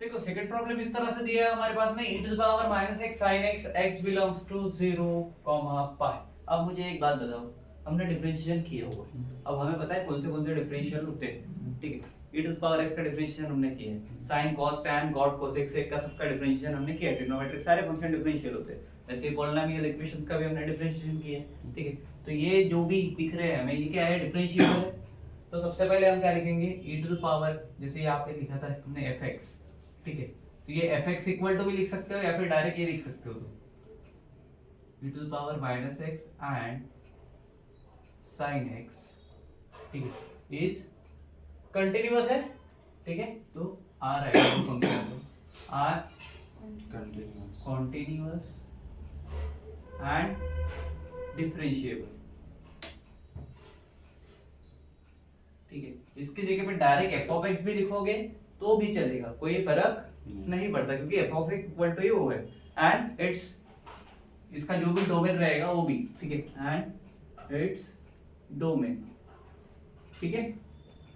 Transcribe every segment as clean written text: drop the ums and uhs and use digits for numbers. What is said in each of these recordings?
देखो second problem इस तरह से दिया है हमारे पास में e to the power minus x sine x x belongs to 0 pi. अब मुझे एक बात बताओ, हमने डिफरेंशिएशन किया हुआ है, अब हमें पता है कौन से डिफरेंशियल होते हैं, ठीक है। e to the power x का डिफरेंशिएशन हमने किया है, sin cos tan cot cosec sec का सबका डिफरेंशिएशन हमने किया है, ट्रिग्नोमेट्रिक सारे फंक्शन डिफरेंशियल होते हैं। वैसे ही पॉलिनोमियल इक्वेशंस का भी हमने डिफरेंशिएशन किया है, ठीक है। तो ये जो भी दिख रहे हैं हमें, ये क्या है, डिफरेंशिएबल है। तो सबसे पहले हम क्या लिखेंगे, e टू द पावर, जैसे यहाँ पे लिखा था हमने fx, ठीक है। तो ये fx इक्वल टू भी लिख सकते हो या फिर डायरेक्ट ये लिख सकते हो, तो e to the power minus x and sin x, ठीक है, इज कंटिन्यूअस है, ठीक है। तो r आएगा फंक्शन, तो r कंटिन्यूअस एंड डिफरेंशिएबल, ठीक है। इसकी जगह पे डायरेक्ट f ऑफ x भी लिखोगे तो भी चलेगा, कोई फर्क नहीं पड़ता, क्योंकि f of x equal to ही वो है एंड इट्स, इसका जो भी डोमेन रहेगा वो भी, ठीक है, एंड इट्स डोमेन, ठीक है,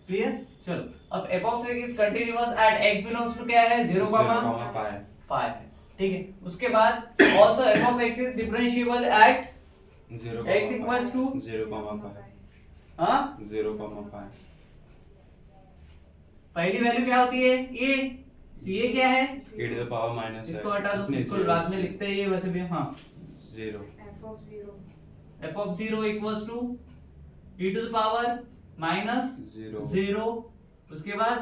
क्लियर। चलो अब f of x is continuous at x belongs to क्या है, 0, पाई है, ठीक है। उसके बाद also f of x is differentiable at x equals to 0, हां 0, पाई। पहली वैल्यू क्या होती है, ये, तो ये क्या है, e to the power minus इसको हटा दो, इसको बाद में लिखते हैं ये वैसे भी, हाँ 0 f of 0 equals to e to the power minus 0, उसके बाद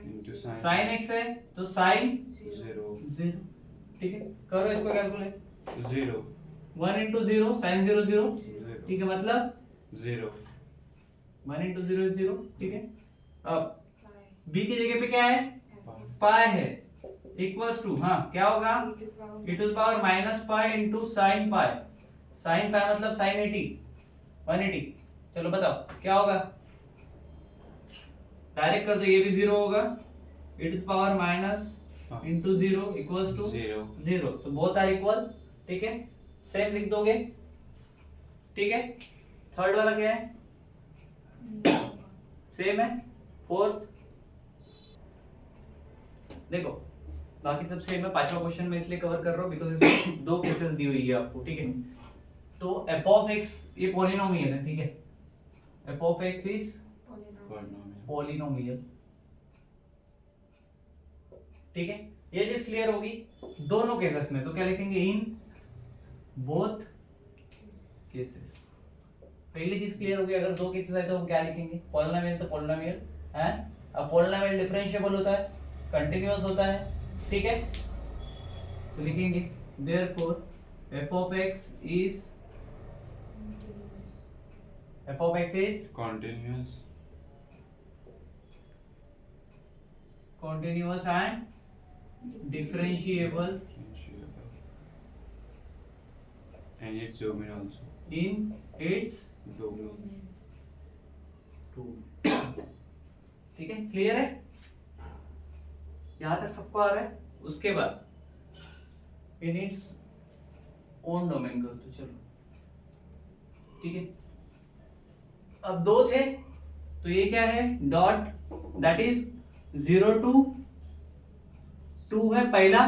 into sin x है तो sin 0, 0, ठीक है। करो इसको कैलकुलेट, 0, 1 into 0 sin 0 0, 0, ठीक है, मतलब 0, 1 into 0 is 0, ठीक है। अब b की जगह पे क्या है, पाई है, इक्वल्स टू, हाँ क्या होगा, e to the power minus pi into sine pi, sine pi मतलब साइन 80, 180। चलो बताओ क्या होगा, डायरेक्ट कर दो, ये भी 0 होगा, e to the power minus into 0 equals to 0, तो बोथ आर इक्वल, ठीक है, सेम लिख दोगे, ठीक है। थर्ड वाला क्या है, सेम है। फोर्थ देखो, बाकी सब सेम है, पांचवा क्वेश्चन में इसलिए कवर कर रहा हूं बिकॉज़ इसमें दो केसेस दी हुई है आपको, ठीक है। तो f ऑफ x ये पॉलिनोमियल है, ठीक है, f of x is polynomial, ठीक है। ये चीज क्लियर होगी दोनों केसेस में, तो क्या लिखेंगे, इन बोथ केसेस। पहली चीज क्लियर होगी, अगर दो केसेस है तो हम क्या लिखेंगे, पॉलिनोमियल तो पॉलिनोमियल है, अब पॉलिनोमियल डिफरेंशिएबल होता है, कंटीन्यूअस होता है, ठीक है। तो लिखेंगे therefore f of x is continuous and differentiable and its domain also in its domain, ठीक है, क्लियर है, यहां तक सबको आ रहा है। उसके बाद इन इट्स ओन डोमेन करो, तो चलो ठीक है। अब दो थे तो ये क्या है, डॉट, दैट इज 0 to 2 है पहला,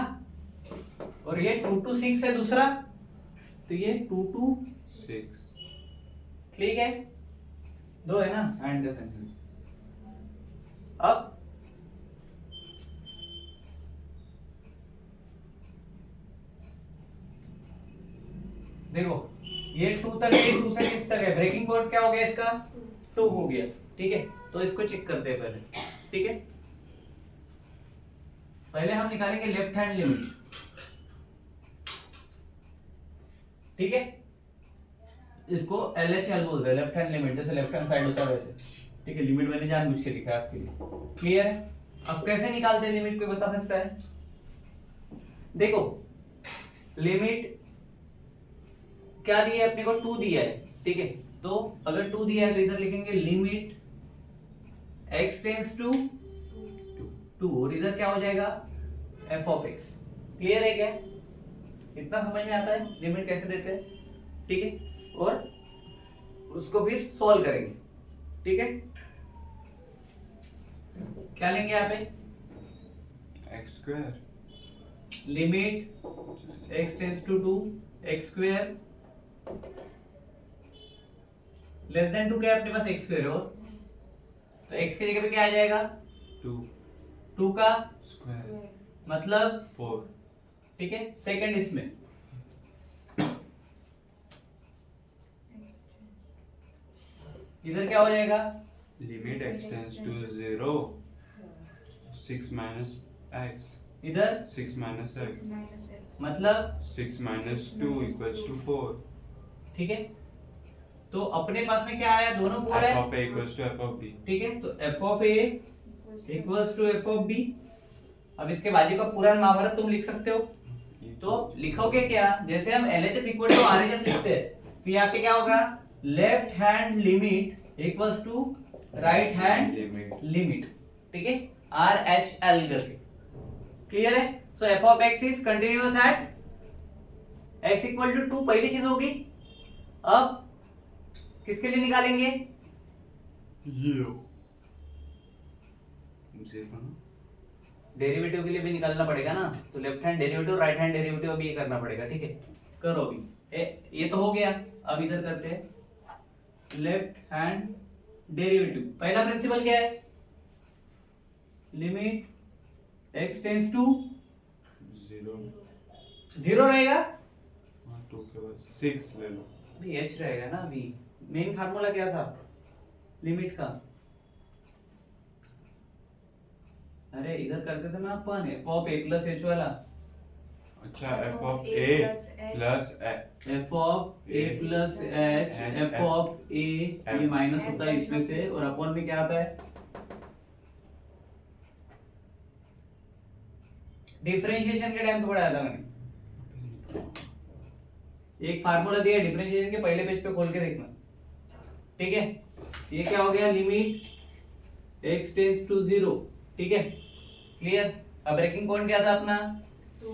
और ये 2 to 6 है दूसरा, तो ये 2 to 6, ठीक है, दो है ना, एंड का सेंस। अब देखो ये 2 तक है, 2 से 6 तक है, ब्रेकिंग पॉइंट क्या हो गया इसका, 2 हो गया, ठीक है। तो इसको चेक करते हैं पहले, ठीक है। पहले हम निकालेंगे लेफ्ट हैंड लिमिट, ठीक है, इसको LHL बोलते हैं, लेफ्ट हैंड लिमिट, जैसे लेफ्ट हैंड साइड होता है वैसे, ठीक है। लिमिट मैंने जानबूझ के लिखा है आपके लिए, क्लियर है। अब कैसे निकालते हैं लिमिट, कोई बता सकता है, देखो लिमिट क्या दिया है अपने को, 2 दिया है, ठीक है। तो अगर 2 दिया है तो इधर लिखेंगे लिमिट x टेंड्स टू 2, और इधर क्या हो जाएगा, f ऑफ x। क्लियर है क्या, इतना समझ में आता है लिमिट कैसे देते हैं, ठीक है। और उसको फिर सॉल्व करेंगे, ठीक है। क्या लेंगे यहाँ पे, x x square limit x tends to 2 x square less than 2 क्या है अपने पास x स्क्वायर है और तो x की जगह पे क्या आ जाएगा 2 का स्क्वायर मतलब 4 ठीक है। सेकंड इसमें इधर क्या हो जाएगा limit x tends to 0 6 minus x इधर 6 माइनस x मतलब 6 माइनस 2 इक्वल्स टू 4 ठीक है। तो अपने पास में क्या आया दोनों 4 है f of a equals to f of b ठीक है। तो f of a equals to f of b। अब इसके बाजू का पूरा महाभारत तुम लिख सकते हो। तो लिखोगे क्या जैसे हम LHS इक्वल टू RHS लिखते हैं तो यहाँ पे क्या होगा left hand limit equals to right hand limit ठीक है RHL करके क्लियर है। So f of x is continuous at x equal to 2 पहली चीज होगी। अब किसके लिए निकालेंगे ये डेरिवेटिव के लिए भी निकालना पड़ेगा ना। तो left hand derivative right hand derivative अभी ये करना पड़ेगा ठीक है। करो अभी ये तो हो गया। अब इधर करते हैं लेफ्ट हैंड डेरिवेटिव। पहला प्रिंसिपल क्या है लिमिट x टेंस टू 0 रहेगा 2 के बाद 6 ले लो अभी h रहेगा ना। अभी मेन फार्मूला क्या था लिमिट का अरे इधर करते थे ना अपन f of a plus h वाला। अच्छा f of a plus f of a plus h f of a ये माइनस होता है इसमें से और अपॉन में क्या आता है डिफरेंशिएशन के टाइम पे पढ़ाया था मैंने। एक फार्मूला दिया डिफरेंशिएशन के पहले पेज पे खोल के देखना ठीक है। ये क्या हो गया लिमिट x टेंस टू 0 ठीक है क्लियर। अब ब्रेकिंग पॉइंट क्या था अपना 2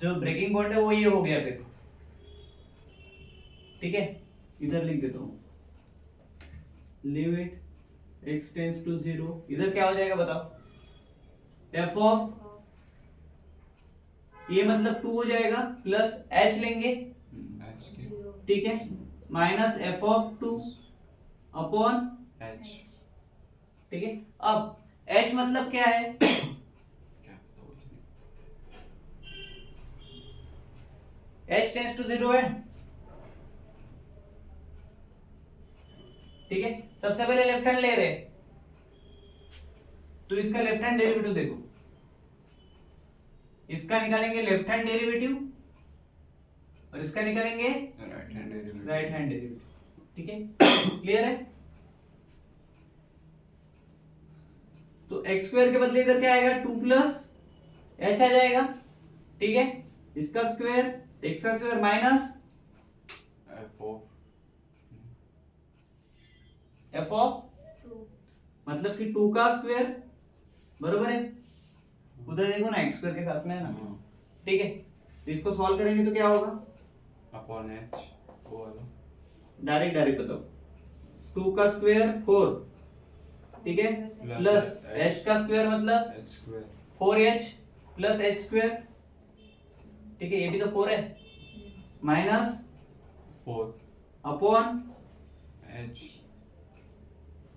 जो ब्रेकिंग पॉइंट है वो ये हो गया फिर ठीक है। इधर लिख देता हूं लिमिट x टेंस टू 0 इधर क्या हो जाएगा बताओ f ऑफ ये मतलब 2 हो जाएगा प्लस h लेंगे ठीक है minus f of 2 upon h ठीक है। अब h मतलब क्या है क्या पता h टेंस टू 0 है ठीक है। सबसे पहले लेफ्ट हैंड ले रहे तो इसका लेफ्ट हैंड डेरिवेटिव देखो इसका निकालेंगे लेफ्ट हैंड डेरिवेटिव और इसका निकालेंगे राइट हैंड डेरिवेटिव ठीक है क्लियर है। तो x स्क्वायर के बदले इधर क्या आएगा 2 प्लस h आ जाएगा ठीक है। इसका स्क्वायर x का स्क्वायर माइनस f ऑफ 2 मतलब कि 2 का स्क्वायर बरोबर है। उधर देखो ना x स्क्वायर के साथ में है ना ठीक है। तो इसको सॉल्व करेंगे तो क्या होगा अपॉन h वो वाला डायरेक्ट बताओ 2 का स्क्वायर 4 ठीक है प्लस h का स्क्वायर मतलब h square 4h plus h square ठीक है। ये भी तो 4 है माइनस 4 अपॉन h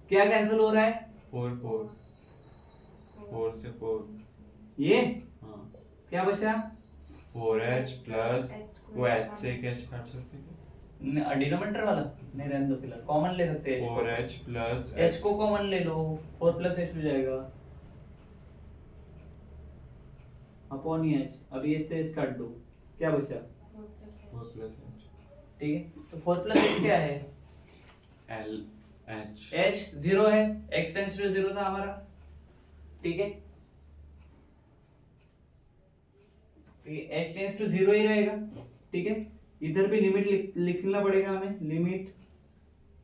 क्या कैंसिल हो रहा है 4 4 से 4 ये हाँ क्या बचा 4h प्लस वो h से एक h काट सकते हैं डिनोमिनेटर वाला नहीं रहने दो फिलहाल कॉमन ले सकते हैं 4h प्लस h को कॉमन ले लो 4 प्लस h हो जाएगा अपॉन ही h। अभी h से h काट दो क्या बचा 4 प्लस h ठीक है। तो 4 प्लस h क्या है l h h 0 है x टेंस टू 0 था हमारा ठीक है। तो ये h टेंस टू 0 ही रहेगा ठीक है। इधर भी लिमिट लिखना पड़ेगा हमें लिमिट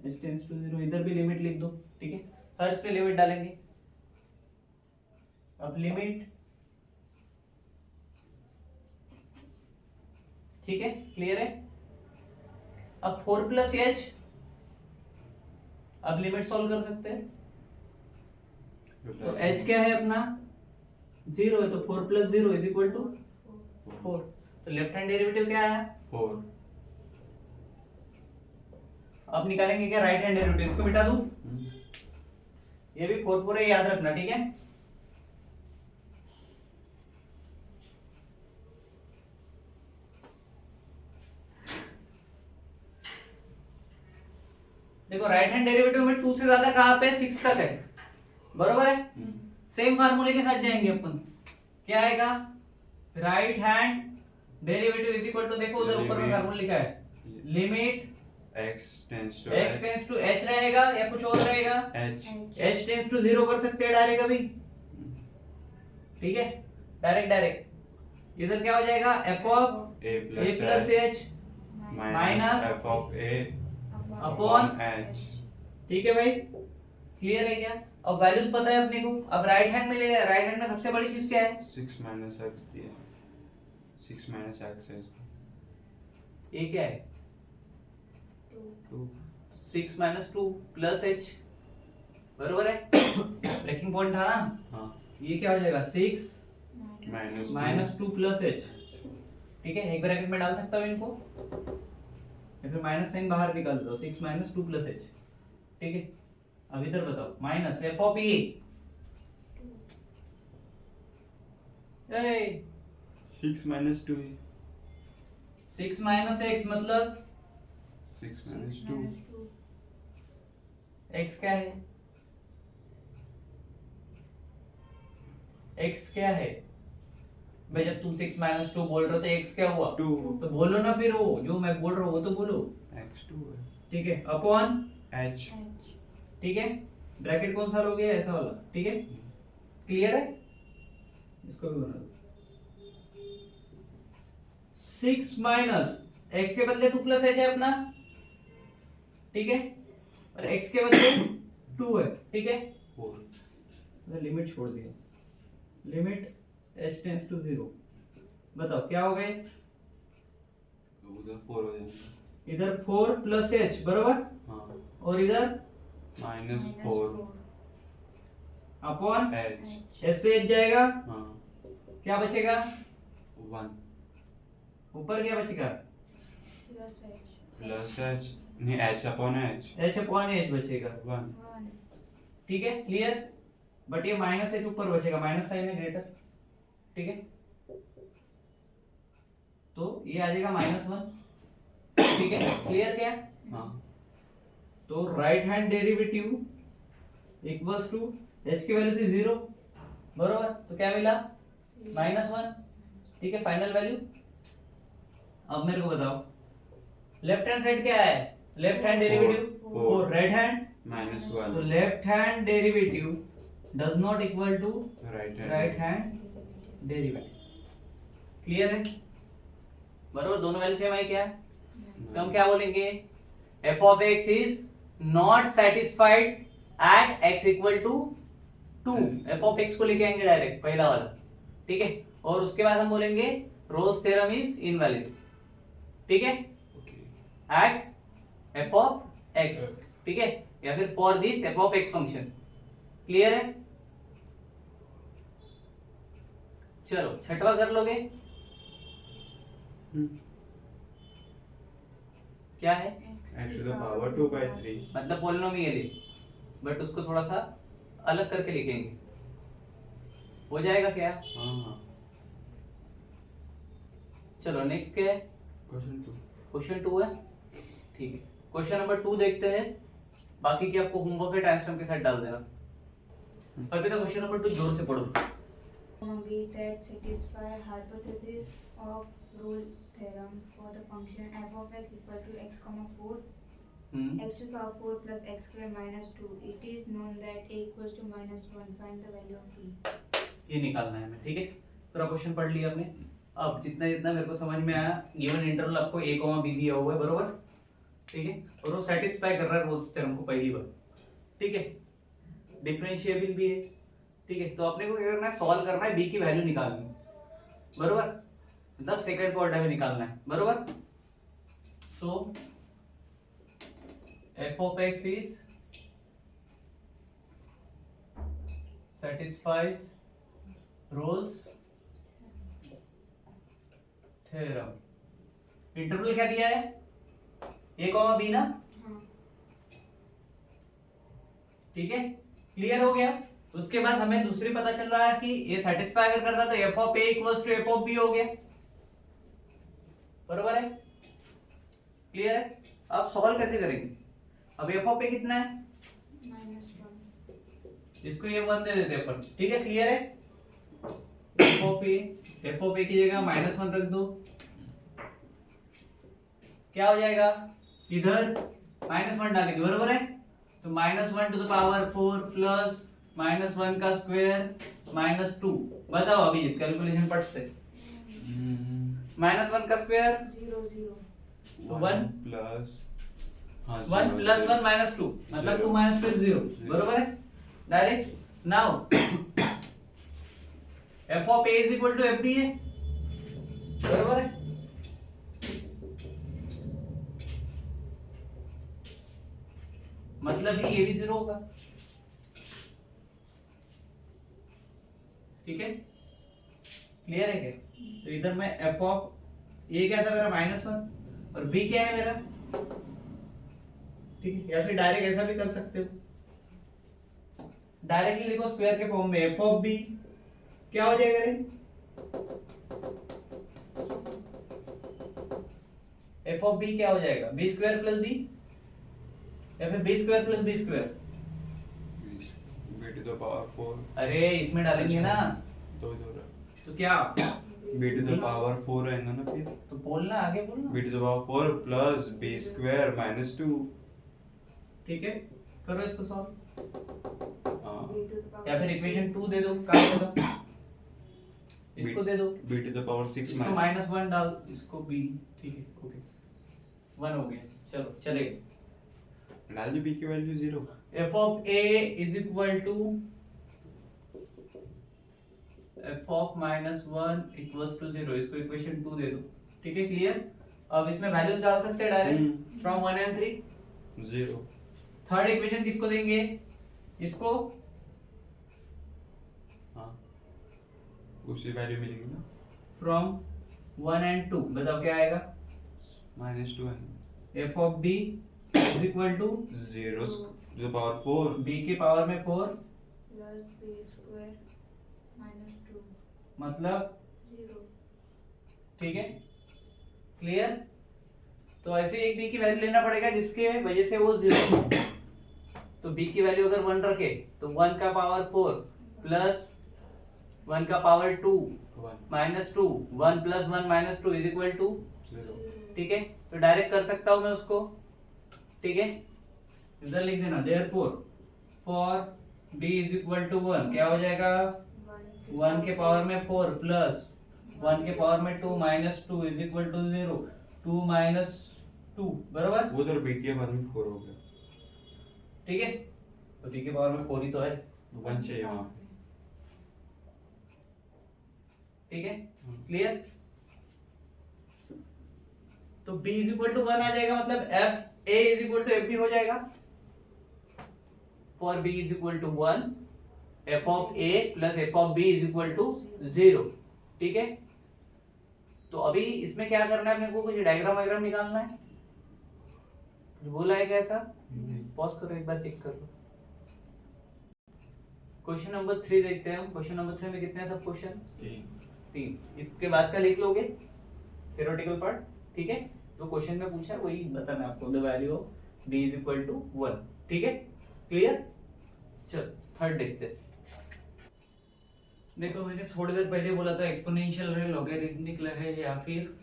h टेंस टू 0 इधर भी लिमिट लिख दो ठीक है। हर इस पे लिमिट डालेंगे। अब लिमिट ठीक है क्लियर है। अब 4 प्लस h अब लिमिट सॉल्व कर सकते हैं तो h क्या है अपना 0 है, तो 4 + 0 इज इक्वल टू 4। तो लेफ्ट हैंड डेरिवेटिव क्या आया 4। अब निकालेंगे क्या राइट हैंड डेरिवेटिव, इसको मिटा दूं, ये भी 4 4 है, याद रखना, ठीक है। देखो राइट हैंड डेरिवेटिव में 2 से ज्यादा कहां पे 6 तक है, बरोबर है। सेम फार्मूले के साथ जाएंगे अपन, क्या आएगा right hand derivative is equal to, देखो उधर ऊपर में फार्मूला लिखा है, limit x tends to h रहेगा या कुछ और रहेगा, h टेंड्स टू 0 कर सकते हैं डायरेक्ट अभी, ठीक है, डायरेक्ट इधर क्या हो जाएगा f of a a plus h minus f of a upon h। ठीक है भाई, क्लियर है क्या। अब वैल्यूज पता है अपने को, अब राइट हैंड में ले, राइट हैंड में सबसे बड़ी चीज क्या है 6 माइनस x दिया, 6 माइनस x है इसका, ये क्या है 2। 6 माइनस 2 प्लस h, बरोबर है, ब्रेकिंग पॉइंट था ना, हाँ ये क्या हो जाएगा 6 माइनस 2 प्लस h, ठीक है, एक ब्रैकेट में डाल सकता हूँ इनको, या फिर माइनस साइन बाहर निकाल दो, 6 माइनस 2 प्लस h, ठीक है। अब इधर बताओ minus f of a, 6 minus 2 6 minus x मतलब 6 माइनस 2 x क्या है, x क्या है भाई, जब तुम 6 माइनस 2 बोल रहे हो तो x क्या हुआ 2, तो बोलो ना, फिर वो जो मैं बोल रहा हूँ वो तो बोलो, x2 है, ठीक है, अपॉन h। ठीक है, ब्रैकेट कौन सा लोगे ऐसा वाला, ठीक है, क्लियर है, इसको भी बना दो, 6 माइनस x के बदले 2 प्लस h है अपना, ठीक है, और x के बदले 2 है, ठीक है, 4। लिमिट छोड़ दिया, लिमिट h टेंड्स टू 0, बताओ क्या हो गए, उधर 4 हो जाएगा, इधर 4 प्लस h बरोबर, हाँ, और इधर माइनस 4 अपॉन h, h से h जाएगा, हाँ, क्या बचेगा 1 ऊपर, क्या बचेगा प्लस h, नहीं h upon h, h upon h बचेगा, 1। ठीक है, क्लियर, बट ये माइनस h ऊपर बचेगा, माइनस साइन है ग्रेटर, ठीक है, तो ये आ जाएगा -1, ठीक है, क्लियर क्या, हाँ, तो right hand derivative equals to h की वैल्यू थी 0, बरोबर, तो क्या मिला -1, ठीक है, फाइनल वैल्यू। अब मेरे को बताओ लेफ्ट हैंड साइड क्या है, left hand derivative 4, right hand -1, तो left hand derivative does not equal to right hand derivative, clear है, बरोबर, दोनों वैल्यू सेम है क्या, तो हम क्या बोलेंगे f of x is not satisfied at x equal to 2, f of x को लेके आएंगे डायरेक्ट पहला वाला, ठीक है, और उसके बाद हम बोलेंगे रोज थ्योरम इज इनवैलिड, ठीक है, एट f of x, ठीक है, या फिर for this f of x function, clear है, चलो छठवा कर लोगे, क्या है x to the power 2/3, मतलब पोलिनोमियल है, बट उसको थोड़ा सा अलग करके लिखेंगे, हो जाएगा क्या, हाँ, चलो नेक्स्ट क्या है, क्वेश्चन 2 है, ठीक है, क्वेश्चन नंबर 2 देखते हैं, बाकी की आपको होमवर्क के टाइम के साथ डाल देना, अभी तो क्वेश्चन नंबर 2 जोर से पढ़ो, be that satisfy hypothesis of Rolle's theorem for the function f of x equal to x comma 4 x to the power 4 plus x square minus 2. It is known that a equals to -1. Find the value of b. ये निकालना है हमें, ठीक है, पूरा question पढ़ लिया आपने, अब जितना जितना मेरे को समझ में आया, गिवन इंटरवल आपको a, b दिया हुआ है, बरोबर, ठीक है, और वो सेटिस्फाई कर रहा है रोल्स थ्योरम को पहली बार, ठीक है, डिफरेंशिएबल भी है, ठीक है, तो अपने को क्या करना है, सॉल्व करना है, b की वैल्यू निकालनी है, बरोबर, मतलब सेकंड क्वार्टर में निकालना है, बरोबर, सो f of x is satisfies Rolle's theorem। Interval क्या दिया है, a कॉमा b ना, हाँ। ठीक है, क्लियर हो गया। उसके बाद हमें दूसरी पता चल रहा है कि ये सेटिस्फाई अगर करता तो f of a equals to f of b हो गया, बरोबर है, क्लियर है। अब सॉल्व कैसे करेंगे, अब एफ ऑफ ए कितना है, -1। इसको ये 1 दे देते हैं अपन, ठीक है, क्लियर है। एफ ऑफ ए की जगह -1 रख दो, क्या हो जाएगा, इधर -1 डालेंगे, बरोबर है, तो -1 टू द पावर 4 प्लस -1 का स्क्वायर -2। बताओ अभी कैलकुलेशन पट से, -1 का स्क्वायर 0 0 तो 1 प्लस 1 प्लस 1 माइनस 2 मतलब 2 माइनस 2 0, बरोबर है, direct. Now f of a is equal to f b है, बरोबर है, मतलब ये भी 0 होगा, ठीक है, क्लियर है क्या। तो इधर मैं एफ ऑफ ए क्या था मेरा -1 और बी क्या है मेरा, ठीक है, या फिर डायरेक्ट ऐसा भी कर सकते हो, डायरेक्टली लिखो स्क्वायर के फॉर्म में, एफ ऑफ बी क्या हो जाएगा रे, एफ ऑफ बी क्या हो जाएगा, बी स्क्वायर प्लस बी या फिर b square plus b square, b to the power 4। अरे इसमें डालेंगे ना, तो क्या b to the power 4 आएगा ना फिर, तो बोलना आगे बोलना, b to the power 4 plus b square -2। ठीक है, करो इसको सॉल्व, हाँ, या फिर इक्वेशन 2 दे दो, काम होगा, इसको दे दो, b to the power 6 इसको -1 डाल, इसको b, ठीक है, ओके 1 हो गया, चलो चलेगा। डाल दो b की value 0। f of a is equal to f of -1 equals to 0, इसको इक्वेशन 2 दे दो, ठीक है, क्लियर। अब इसमें वैल्यूज डाल सकते हैं direct from 1 and 3 0। Third equation किसको देंगे, इसको, हाँ, उसी वैल्यू मिलेगी ना, फ्रॉम 1 एंड 2, बताओ क्या आएगा, -2 आएगा, f of b is equal to 0 to the power 4 b के पावर में 4 प्लस b स्क्वायर -2 मतलब 0। ठीक है, क्लियर। तो ऐसे एक b की वैल्यू लेना पड़ेगा जिसके वजह से वो 0, तो b की वैल्यू अगर 1 रखे तो 1 का पावर 4 प्लस 1 का पावर 2 -2, 1 प्लस 1 -2 इज इक्वल टू 0। ठीक है, तो डायरेक्ट कर सकता हूं मैं उसको, ठीक है, इधर लिख देना, therefore for b is equal to 1 क्या हो जाएगा, 1 के पावर में 4 प्लस 1 के पावर में 2 -2 इज इक्वल टू 0, 2 -2, बराबर, वो तो b के पावर में 4 हो गया, ठीक है, तो b के पावर में 4 ही तो है, 1 चाहिए वहां पे, ठीक है, क्लियर। तो b इज इक्वल टू 1 आ जाएगा, मतलब f a is equal to f b हो जाएगा, for b is equal to 1 f of a plus f of b is equal to 0, ठीक है। तो अभी इसमें क्या करना है अपने को, कुछ डायग्राम वायग्राम निकालना है, कुछ बोला है क्या ऐसा, पॉज करो एक बार चेक कर लो। क्वेश्चन नंबर 3 देखते हैं हम, क्वेश्चन नंबर 3 में कितने हैं सब क्वेश्चन, 3, इसके बाद का लिख लोगे थ्योरेटिकल पार्ट, ठीक है, जो क्वेश्चन में पूछा है वही बताना है आपको, the value of b is equal to 1, ठीक है, क्लियर। चल थर्ड देखते हैं। देखो मैंने थोड़ी देर पहले बोला था एक्सपोनेंशियल रहे, लॉगरिथमिक रहे या फिर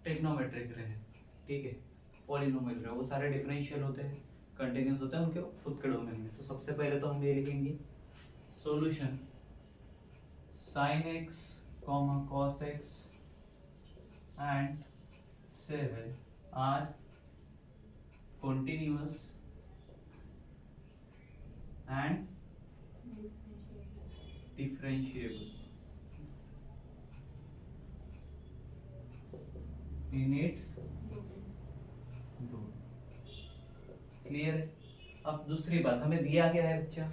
ट्रिग्नोमेट्रिक रहे, ठीक है, पॉलिनोमियल रहे, वो सारे डिफरेंशियल होते हैं, कंटीन्यूअस होते हैं उनके खुद के डोमेन में। तो सबसे पहले तो हम ये लिखेंगे solution sin x, cos x and 7 are continuous and differentiable in its domain। Clear है। अब दूसरी बात हमें दिया क्या है बच्चा,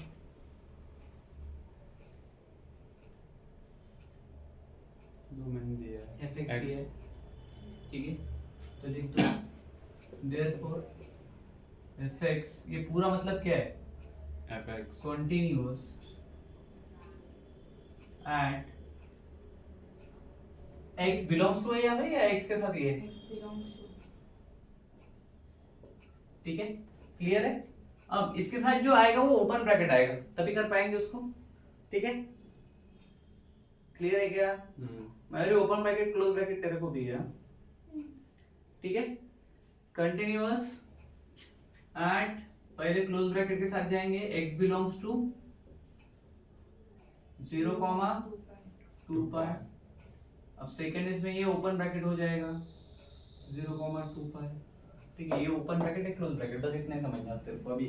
जो मैंने दिया है एफ एक्स दिया है, ठीक है, तो लिख दो देयरफॉर एफ एक्स, ये पूरा मतलब क्या है, fx continuous at x belongs to है यहाँ पे या x के साथ ये, x belongs to ठीक है, क्लियर है। अब इसके साथ जो आएगा वो ओपन ब्रैकेट आएगा, तभी कर पाएंगे उसको, ठीक है, क्लियर है क्या। मैंने ओपन ब्रैकेट क्लोज ब्रैकेट तेरे को दिया, ठीक है, कंटिन्यूअस एट, पहले क्लोज ब्रैकेट के साथ जाएंगे, x बिलोंग्स टू 0, 2 पाई, अब सेकंड इसमें ये ओपन ब्रैकेट हो जाएगा 0, 2 पाई, ठीक है, ये ओपन ब्रैकेट है क्लोज ब्रैकेट, बस इतना ही समझना तेरे को अभी,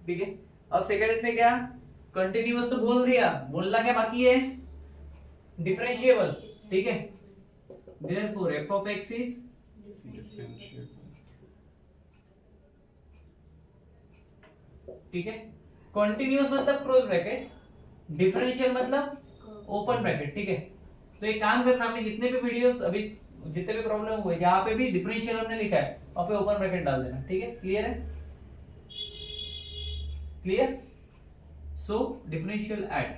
ठीक है। अब सेकंड इसमें क्या, कंटिन्यूअस तो बोल दिया, बोलना क्या बाकी है, डिफरेंशिएबल, ठीक है, therefore f of x is differentiable, ठीक है, कंटिन्यूअस मतलब क्लोज ब्रैकेट, डिफरेंशियल मतलब ओपन ब्रैकेट, ठीक है। तो एक काम करना, हमने जितने भी वीडियोस अभी जितने भी प्रॉब्लम हुए जहां पे भी डिफरेंशियल हमने लिखा है वहां पे ओपन ब्रैकेट डाल देना, ठीक है, क्लियर है, क्लियर, सो डिफरेंशियल एट,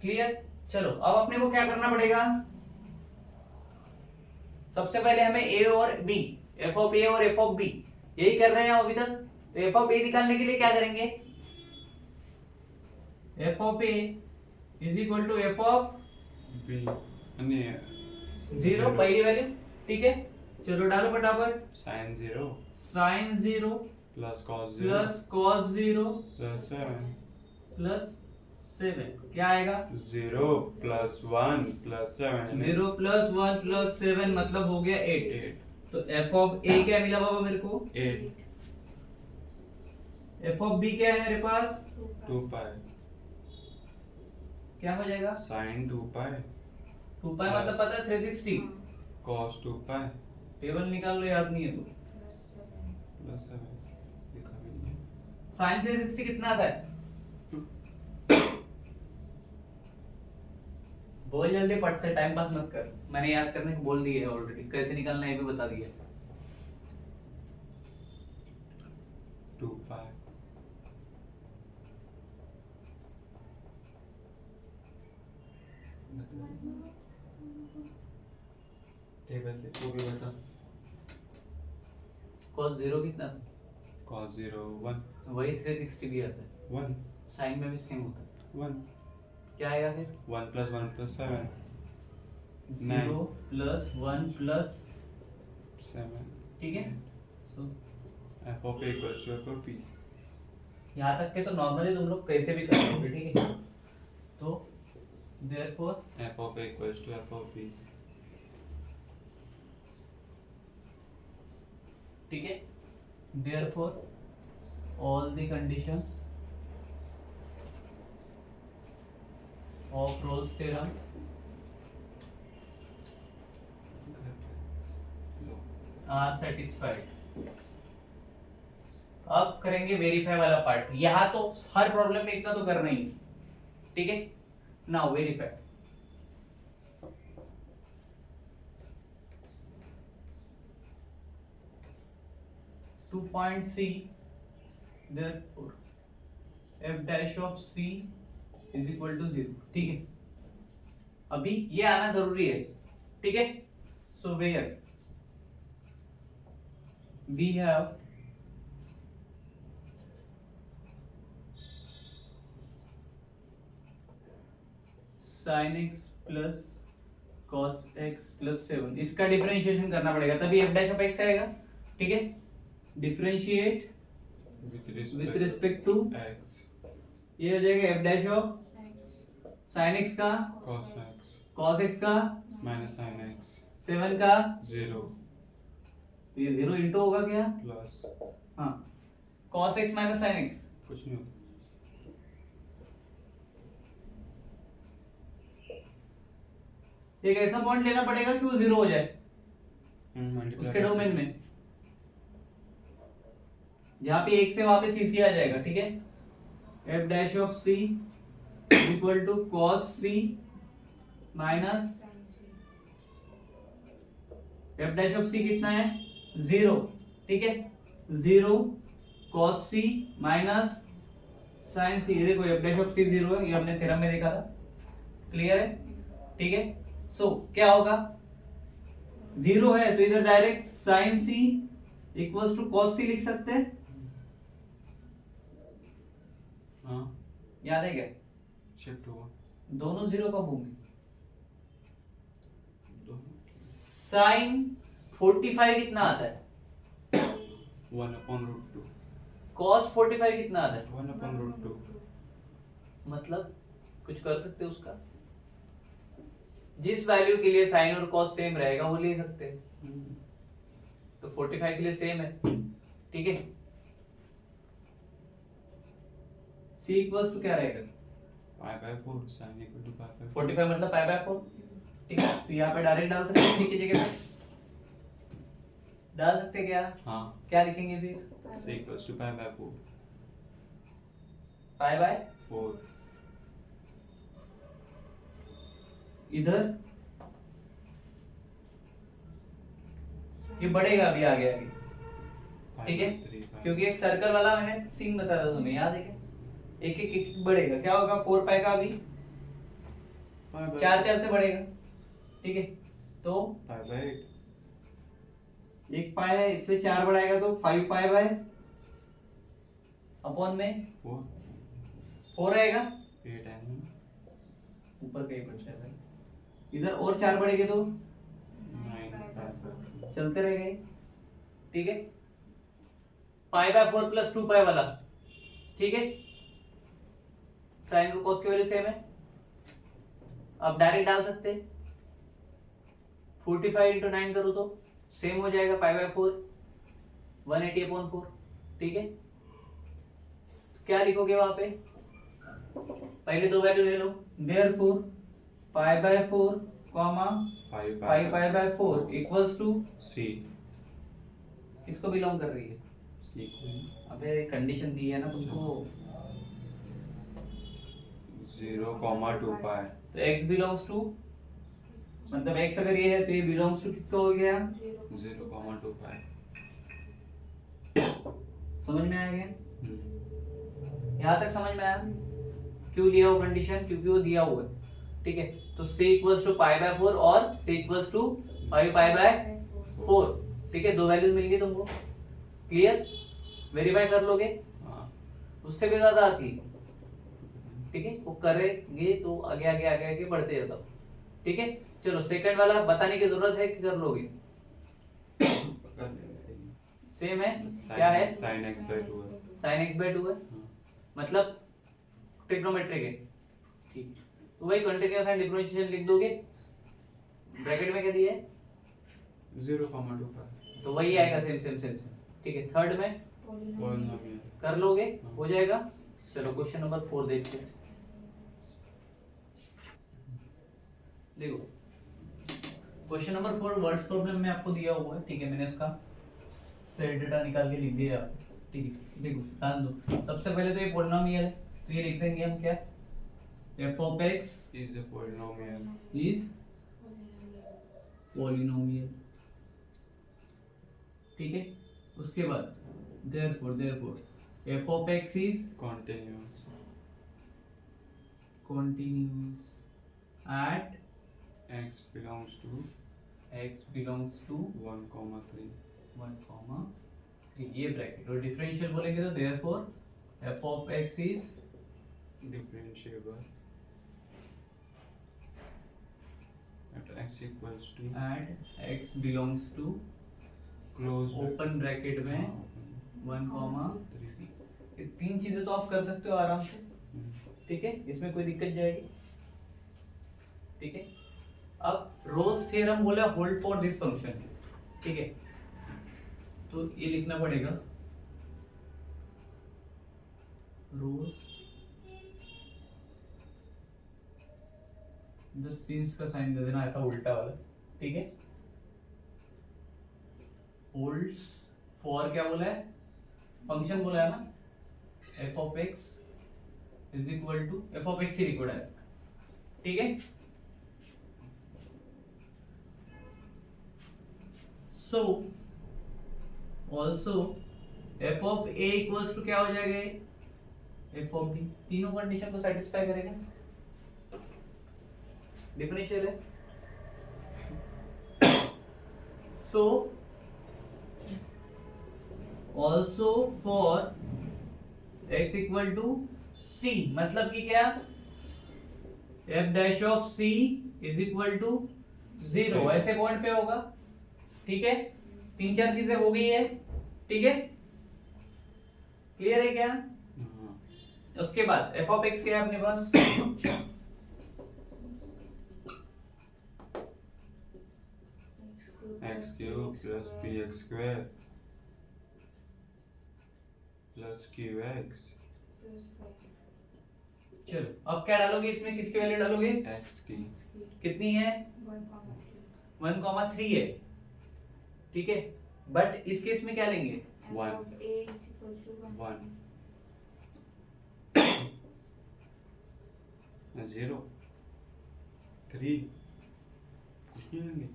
क्लियर। चलो अब अपने को क्या करना पड़ेगा, सबसे पहले हमें a और b, f of a और f of b यही कर रहे हैं अभी तक, तो f of a निकालने के लिए क्या करेंगे, f of a is equal to f of b अन्य 0 पहली वैल्यू, ठीक है, चलो डालो फटाफट, sin 0 sin 0 plus cos 0 plus cos 0 plus 7 plus 7 क्या आएगा, 0 plus 1 plus 7 0 प्लस 1 प्लस 7 मतलब हो गया 8, 8 तो f of a क्या मिला बाबा मेरे को, 8 f of b क्या है मेरे पास, 2 pi क्या हो जाएगा, sin 2 pi 2 पाई मतलब पता है 360, cos 2 pi टेबल निकाल लो, याद नहीं है तो, plus 7 लिखा भी नहीं है। sin 360 कितना आता है, बोल जल्दी पट से, टाइम पास मत कर, मैंने याद करने को बोल दिया है ऑलरेडी, कैसे निकालना है ये भी बता दिया। 2 pi टेबल से वो भी बता, cos 0 कितना था, cos 0 1 वही 360 भी आता है, 1 साइन में भी सेम होता है, 1 क्या आएगा फिर, 1 plus 1 plus 7 0 प्लस 1 प्लस 7 ठीक है, so f of a equals to f of b यहाँ तक के तो नॉर्मली तुम लोग कैसे भी कर लोगे, ठीक है, तो therefore f of a equals to f of b ठीक है, therefore all the conditions of Rolle's theorem are satisfied. अब करेंगे वेरीफाई वाला पार्ट, यहाँ तो हर प्रॉब्लम में इतना तो करना ही, ठीक है, now verify. To find C, therefore f dash of C is equal to 0, ठीक है, अभी ये आना जरूरी है, ठीक है, so where we have sin x plus cos x plus 7, इसका डिफरेंशिएशन करना पड़ेगा तभी f dash of x आएगा, ठीक है, differentiate with respect to x ये हो जाएगा f dash of sin x का cos x cos x का minus sin x 7 का, 0 तो ये 0 इंटू होगा क्या, plus हाँ, cos x minus sin x, कुछ नहीं होता एक ऐसा पॉइंट लेना पड़ेगा कि वो 0 हो जाए multiply उसके डोमेन में, जहां पे 1 से वहां पे cc आ जाएगा, ठीक है, f dash of c equal to cos c minus sin c F dash of C कितना है 0, ठीक है 0 cos c minus sin c। ये देखो एफ डैश ऑफ सी 0 है, ये हमने थ्योरम में देखा था, क्लियर है, ठीक है। सो क्या होगा 0 है तो इधर direct sin c equals to cos c लिख सकते हैं, हाँ याद है क्या? शिफ्ट हुआ दोनों 0 कब होंगे? दोनों sin 45 कितना आता है? 1/√2 cos 45 कितना आता है? 1/√2 मतलब कुछ कर सकते हो उसका, जिस वैल्यू के लिए साइन और cos सेम रहेगा वो ले सकते हैं, तो 45 के लिए सेम है, ठीक है। c इक्वल्स टू क्या रहेगा? π/4 sin equal to π/4 45 मतलब π/4, ठीक है। तो यहाँ पे डायरेक्ट डाल सकते हैं, c की जगह पे डाल सकते हैं क्या? हाँ क्या लिखेंगे फिर? c equals to π/4 π/4 इधर ये बढ़ेगा अभी आगे आगे, ठीक है, क्योंकि एक सर्कल वाला मैंने सीन बताया था तुम्हें, याद है क्या? एक एक एक बढ़ेगा, क्या होगा 4 पाई का अभी 4 4 से बढ़ेगा, ठीक है। तो π/8 एक पाई है, इससे 4 बढ़ाएगा तो 5 पाई बाय अपॉन में 4 4 रहेगा, 8 है ना, ऊपर कहीं बच जाएगा, इधर और 4 बढ़ेंगे तो 9 π/4 चलते रहेंगे, ठीक है। π/4 प्लस 2 पाई वाला, ठीक है, साइन और cos की वैल्यू सेम है, अब डायरेक्ट डाल सकते हैं, 45 इंटू 9 करो तो सेम हो जाएगा π/4 180/4, ठीक है। क्या लिखोगे वहां पे? पहले दो वैल्यू ले लो, therefore π/4 comma 5 5π/4 equals to c किसको बिलोंग कर रही है? c को अबे कंडीशन दी है ना तुमको, 0,2 π तो x बिलोंग्स टू, मतलब x अगर ये है तो ये बिलोंग्स टू किसका हो गया? 0,2 π समझ में आया क्या? यहाँ तक समझ में आया? क्यों लिया वो कंडीशन? क्योंकि वो दिया हुआ है, ठीक है। तो c इक्वल्स टू π/4 और c इक्वल्स टू 5π/4, ठीक है, दो वैल्यूज मिल गई तुमको, क्लियर? वेरीफाई कर लोगे, हाँ उससे भी ज्यादा आती है, ठीक है, वो करेंगे तो आगे आगे आगे आगे बढ़ते जाता, ठीक है। चलो सेकंड वाला बताने की जरूरत है कि कर लोगे? कर लेंगे सही सेम है, क्या है? sin x/2 है sin x/2 है, हाँ, मतलब ट्रिग्नोमेट्रिक है, ठीक। तो वही कंटीन्यूअस एंड डिफरेंशिएशन लिख दोगे, ब्रैकेट में क्या दिया है? 0,2 π तो वही आएगा, सेम सेम सेम सेम, ठीक है। थर्ड में पॉलिनोमियल कर लोगे, हो जाएगा। चलो क्वेश्चन नंबर 4 देखते हैं, देखो क्वेश्चन नंबर 4 वर्ड्स प्रॉब्लम में आपको दिया हुआ है, ठीक है, मैंने उसका सेट डेटा निकाल के लिख दिया है, ठीक है। देखो ध्यान दो, सबसे पहले तो ये पॉलिनोमियल है, तो ये लिख देंगे हम क्या? f of x is a polynomial is polynomial, ठीक है। उसके बाद therefore f of x is continuous continuous at x belongs to 1,3 1,3, ये ब्रैकेट, और डिफरेंशियल बोलेंगे तो therefore f of x is differentiable at x equals to at x belongs to close open bracket में 1,3। ये तीन चीजें तो आप कर सकते हो आराम से, ठीक है, इसमें कोई दिक्कत जाएगी, ठीक है। अब रोज थ्योरम बोला होल्ड फॉर दिस फंक्शन, ठीक है, तो ये लिखना पड़ेगा रोज, इधर सिंस का साइन दे देना ऐसा उल्टा वाला, ठीक है। होल्ड्स फॉर क्या बोला है? फंक्शन बोला है ना, f of x is equal to f of x ही लिखो डायरेक्ट, ठीक है। So also f of a equals to क्या हो जाएगा, एफ ऑफ बी। तीनों कंडीशन को सेटिस्फाई करेगा, डिफरेंशियल है। So also for x equal to c, मतलब कि क्या, f dash of c is equal to 0 ऐसे पॉइंट पे होगा। ठीक है, तीन चार चीजें हो गई है। ठीक है, क्लियर है क्या? उसके बाद f ऑफ x क्या है अपने पास, X cube plus P X square plus Q X. चलो अब क्या डालोगे इसमें, किसकी वैल्यू डालोगे, एक्स की कितनी है, 1,3 है। ठीक है, बट इस केस में क्या लेंगे, 0 3 कुछ नहीं लेंगे।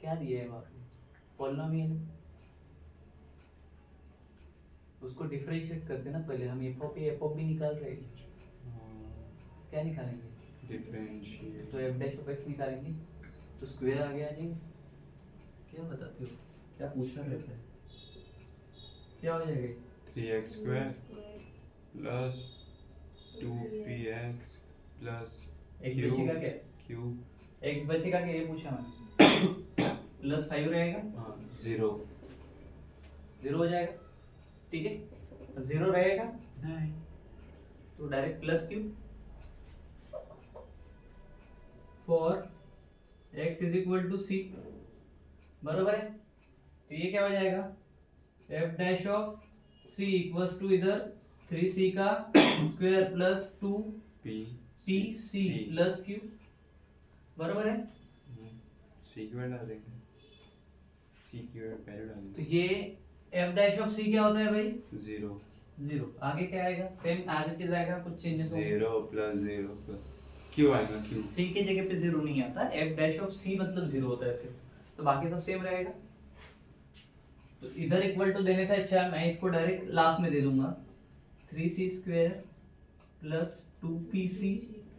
क्या दिया है वहां पे, पॉलिनोमियल, उसको डिफरेंशिएट करते ना पहले। हम f of a f of b निकाल रहे हैं, क्या निकालेंगे, डिफरेंशिएट तो एफ डैश ऑफ एक्स निकालेंगे तो स्क्वायर आगे आ जाएगा। क्या बताते हो, क्या पूछना रहता है, क्या हो जाएगा, 3x square plus 2px plus एक बचेगा क्या, क्यू एक्स बचेगा क्या, ये पूछा मैंने। प्लस 5 रहेगा, 0 0 हो जाएगा। ठीक है, 0 रहेगा नहीं तो direct plus Q for x is equal to C, बरोबर है। तो ये क्या हो जाएगा, f dash of c equals to इधर 3c का square plus 2pc plus q, बरोबर है। सी की वैल्यू डालेंगे, सी की वैल्यू तो डालेंगे। ये f डैश ऑफ c क्या होता है भाई, 0 0। आगे क्या आएगा, सेम एज इट इज आएगा, कुछ चेंजेस होंगे। 0 प्लस 0 प्लस क्यू आएगा, क्यू c के जगह पे 0 नहीं आता, f डैश ऑफ c मतलब 0 होता है सिर्फ, तो बाकी सब सेम रहेगा। तो इधर इक्वल टू देने से अच्छा मैं इसको डायरेक्ट लास्ट में दे दूंगा, 3c square plus 2pc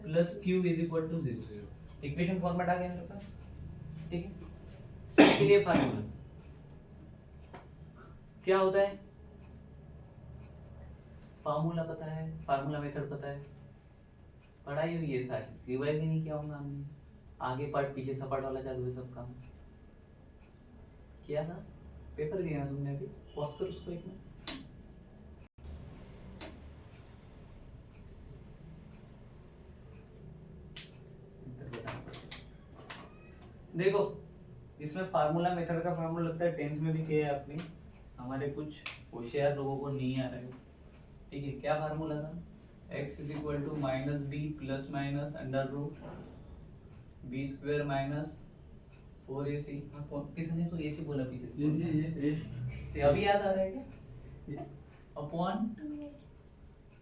plus q is equal to 0। Equation format आ गया मेरे पास। ठीक है, c के लिए फार्मूला क्या होता है, फार्मूला पता है, फार्मूला मेथड पता है, पढ़ाई हुई है सारी, रिवाइज ही नहीं किया होगा हमने। आगे पार्ट पीछे सपाट वाला चालू है सब काम किया था, पेपर दिया ना तुमने अभी, पॉज कर उसको एक मिनट। देखो इसमें फार्मूला मेथड का फार्मूला लगता है 10th में भी किया है आपने, हमारे कुछ होशियार लोगों को नहीं आ रहा है। ठीक है, क्या फार्मूला था, x is equal to minus b plus minus under root b square minus 4ac। किसने तो ac बोला पीछे, ये अभी याद आ रहा है क्या, अपॉन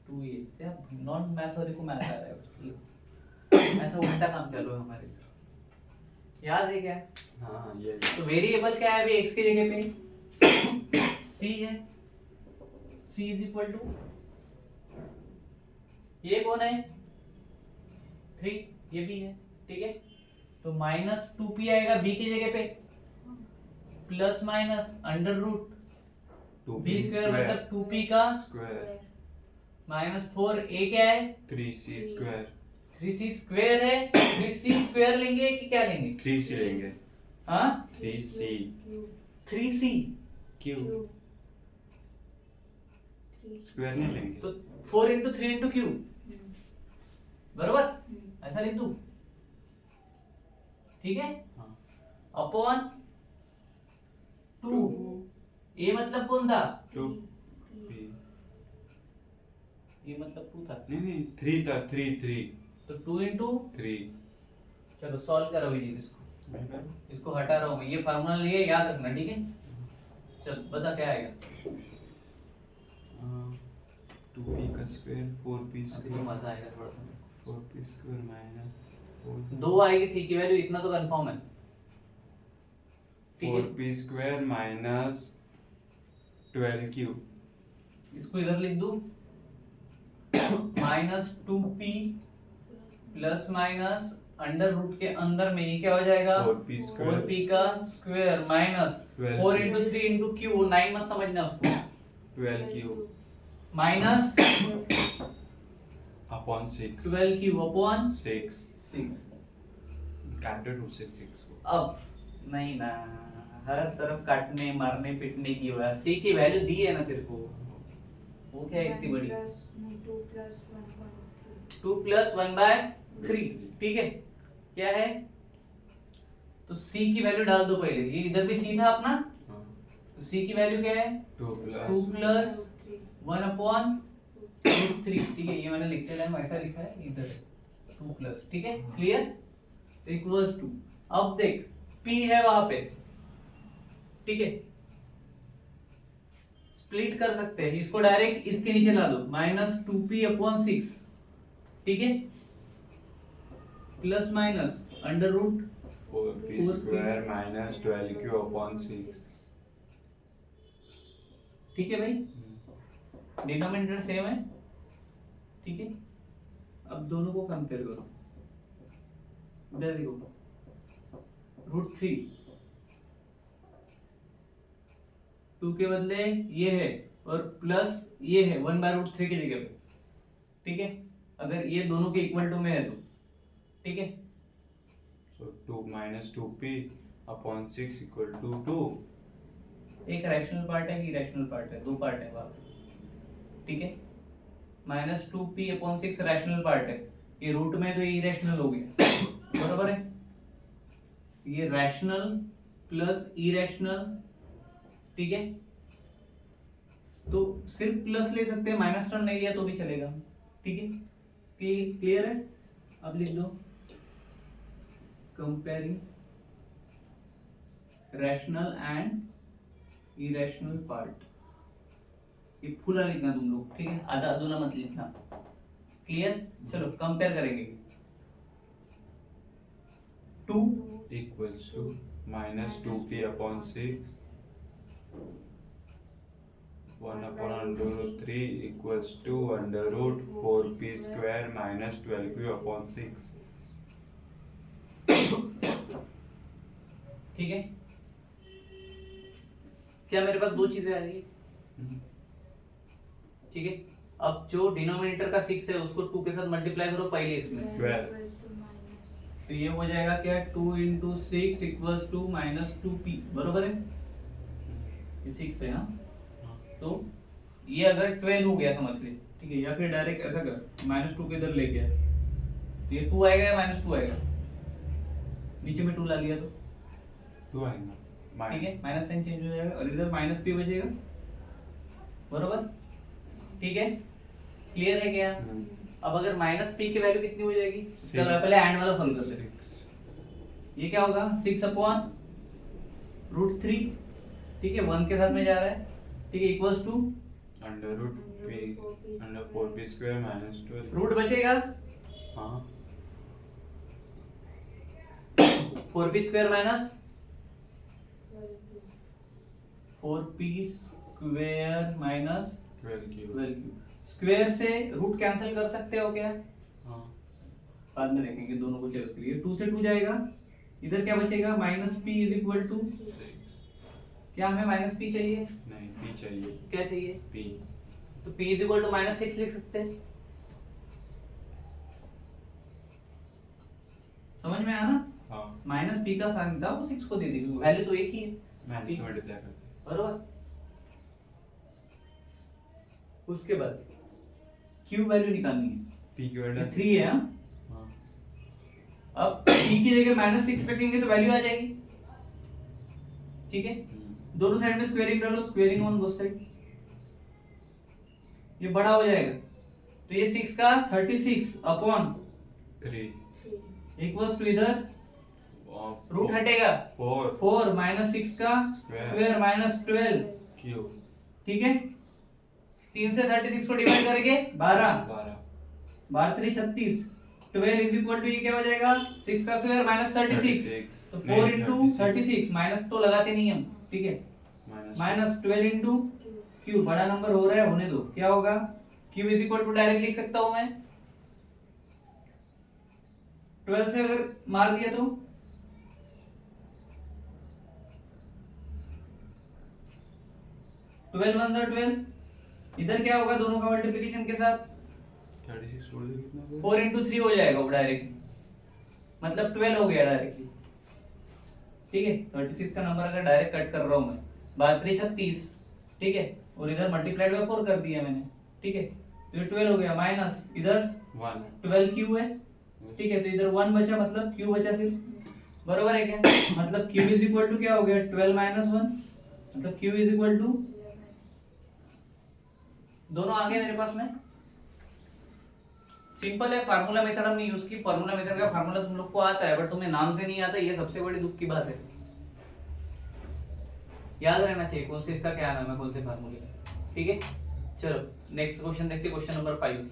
2a। क्या नॉन मैथ वाले को मैथ आ रहा है, ऐसा उल्टा काम चालू है हमारे, याद है क्या। हाँ ये तो वेरिएबल क्या है अभी x की जगह पे c है, c इज इक्वल टू, ये कौन है 3, ये भी है। ठीक है, तो माइनस 2p आएगा b की जगह पे, plus minus under root b square मतलब 2p का स्क्वायर माइनस 4a क्या है 3c स्क्वायर, 3c स्क्वायर है, 3c स्क्वायर लेंगे कि क्या लेंगे, 3c लेंगे, हाँ 3c 3c क्यू स्क्वायर नहीं लेंगे। तो 4 इंटू 3 इंटू क्यू, बरोबर, ऐसा लिख दूं। ठीक है, हाँ अपॉन 2, ए मतलब कौन था, 2p ये मतलब 2 था, नहीं 3 था, 3 तो 2 इंटू 3 चलो सॉल्व करो विनीत इसको, इसको हटा रहा हूं मैं, ये फार्मूला लिए याद रखना। ठीक है, चल बता क्या आएगा, 2p का स्क्वायर 4p अभी तो स्क्वायर मजा आएगा थोड़ा सा। 4p स्क्वायर माइनस 2 आएगी सी की वैल्यू, इतना तो कंफर्म है। ठीक है, 4p स्क्वायर माइनस 12 क्यूब। इसको इधर लिख दूं -2p plus minus under root के अंदर में ये क्या हो जाएगा 4p स्क्वायर 4p का square minus 12 4 into 3 into Q, 9 मत समझना उसको, 12 cube minus upon 6 12 Q upon 6 6। काट दो 2 से 6 को। अब नहीं ना, हर तरफ काटने मारने पिटने की वजह सी की वैल्यू दी है ना तेरे को, वो क्या है इतनी बड़ी, 2 प्लस 1/3। ठीक है, क्या है तो सी की वैल्यू डाल दो पहले, ये इधर भी सी था अपना, हाँ तो सी की वैल्यू क्या है 2 2 प्लस 1/3। ठीक है, ये मैंने लिखते टाइम ऐसा लिखा है, इधर 2 प्लस, ठीक है क्लियर, इक्वल्स टू, अब देख p है वहां पे, ठीक है स्प्लिट कर सकते हैं इसको, डायरेक्ट इसके नीचे ला दो -2p/6, ठीक है plus minus under root 4p square minus 12 cube upon 6। ठीक है भाई, डिनोमिनेटर सेम है, ठीक है। अब दोनों को कंपेयर करो, इधर देखो √3, 2 के बदले ये है और प्लस ये है 1/√3 की जगह पे, ठीक है अगर ये दोनों के इक्वल टू में है तो, ठीक है So 2 minus 2p upon 6 equal to 2। एक रैशनल पार्ट है, इरेशनल पार्ट है, दो पार्ट है वहां पे, ठीक है -2p/6 रैशनल पार्ट है, ये रूट में तो ये इरेशनल हो गया, बराबर है, ये रैशनल प्लस इरेशनल, ठीक है तो सिर्फ प्लस ले सकते हैं, माइनस टर्म नहीं लिया तो भी चलेगा, ठीक है क्लियर है। अब लिख दो comparing rational and irrational part, ये पूरा लिखना तुम लोग, ठीक है आधा अधूरा मत लिखना, क्लियर। चलो कंपेयर करेंगे, 2 equals to minus 2p upon 6 1 upon under root 3 equals to under root 4p square minus 12q upon 6। ठीक है, क्या मेरे पास दो चीजें आ रही है, ठीक है अब जो डिनोमिनेटर का 6 है उसको 2 के साथ मल्टीप्लाई करो पहले इसमें, तो ये हो जाएगा क्या 2 × 6 = -2p, बरोबर है, ये 6 है हाँ, तो ये अगर 12 हो गया समझ ले, ठीक है या फिर डायरेक्ट ऐसा कर -2 के इधर ले गया, तो ये 2 आएगा या -2 आएगा, नीचे में 2 ला लिया तो 2 आएगा, ठीक है माइनस साइन चेंज हो जाएगा और इधर -p बचेगा, बरोबर, ठीक है क्लियर है क्या। अब अगर -p की वैल्यू कितनी हो जाएगी, चलो पहले एंड वाला सॉल्व करते हैं, ये क्या होगा 6/√3, ठीक है 1 के साथ में जा रहा है, ठीक है equals to under root p under 4p square minus 12 root बचेगा हाँ 4p square minus 4p square minus 12 cube 12 square से रूट कैंसिल कर सकते हो क्या, हाँ बाद में देखेंगे दोनों को चेक करिए, 2 से 2 जाएगा, इधर क्या बचेगा -p = क्या हमें -p चाहिए, नहीं p चाहिए, क्या चाहिए p तो p = -6 लिख सकते हैं, समझ में आया ना, हाँ -p का साइन था वो 6 को दे देंगे, वैल्यू तो एक ही है, माइनस से मल्टीप्लाई करते बरोबर। उसके बाद q वैल्यू निकालनी है, p की वैल्यू 3 है हाँ? हाँ अब p की जगह -6 रखेंगे तो वैल्यू आ जाएगी, ठीक है दोनों साइड में स्क्वायरिंग डालो, स्क्वायरिंग ऑन बोथ साइड, ये बड़ा हो जाएगा, तो ये 6 का 36/3 इक्वल्स टू इधर रूट हटेगा 4 4 -6 का Square. स्क्वायर -12, क्यूब ठीक है 3 से 36 को डिवाइड करेंगे 12, 12 12 3 36, 12 इज इक्वल टू ये क्या हो जाएगा 6 का स्क्वायर माइनस 36, तो 4 इंटू 36 माइनस तो लगाते नहीं हम, ठीक है, माइनस 12 इंटू क्यू, बड़ा नंबर हो रहा है होने दो, क्या होगा q is equal to direct लिख सकता हूं मैं 12 से अगर मार दिया तो 12 1 12, इधर क्या होगा दोनों का मल्टीप्लिकेशन के साथ 36 छोड़ दे कितना होगा? 4 इंटू 3 हो जाएगा वो डायरेक्टली, मतलब 12 हो गया डायरेक्टली, ठीक है। 36 का नंबर अगर डायरेक्ट कट कर रहा हूं मैं, 12 3 36, ठीक है, और इधर मल्टीप्लाइड बाय 4 कर दिया मैंने, ठीक है, तो ये 12 हो गया, माइनस इधर 1 12 क्यू है, ठीक है, तो इधर 1 बचा, मतलब क्यू बचा सिर्फ, बरोबर है क्या, मतलब क्यू इज इक्वल टू क्या हो गया 12 माइनस 1, मतलब क्यू इज इक्वल टू, दोनों आ गए मेरे पास में, सिंपल है, फार्मूला मेथड हमने यूज की, फार्मूला मेथड का फार्मूला तुम लोग को आता है बट तुम्हें नाम से नहीं आता, ये सबसे बड़ी दुख की बात है, याद रहना चाहिए कौन से इसका क्या नाम है, कौन से फार्मूले का, ठीक है। चलो नेक्स्ट क्वेश्चन देखते हैं, क्वेश्चन नंबर 5।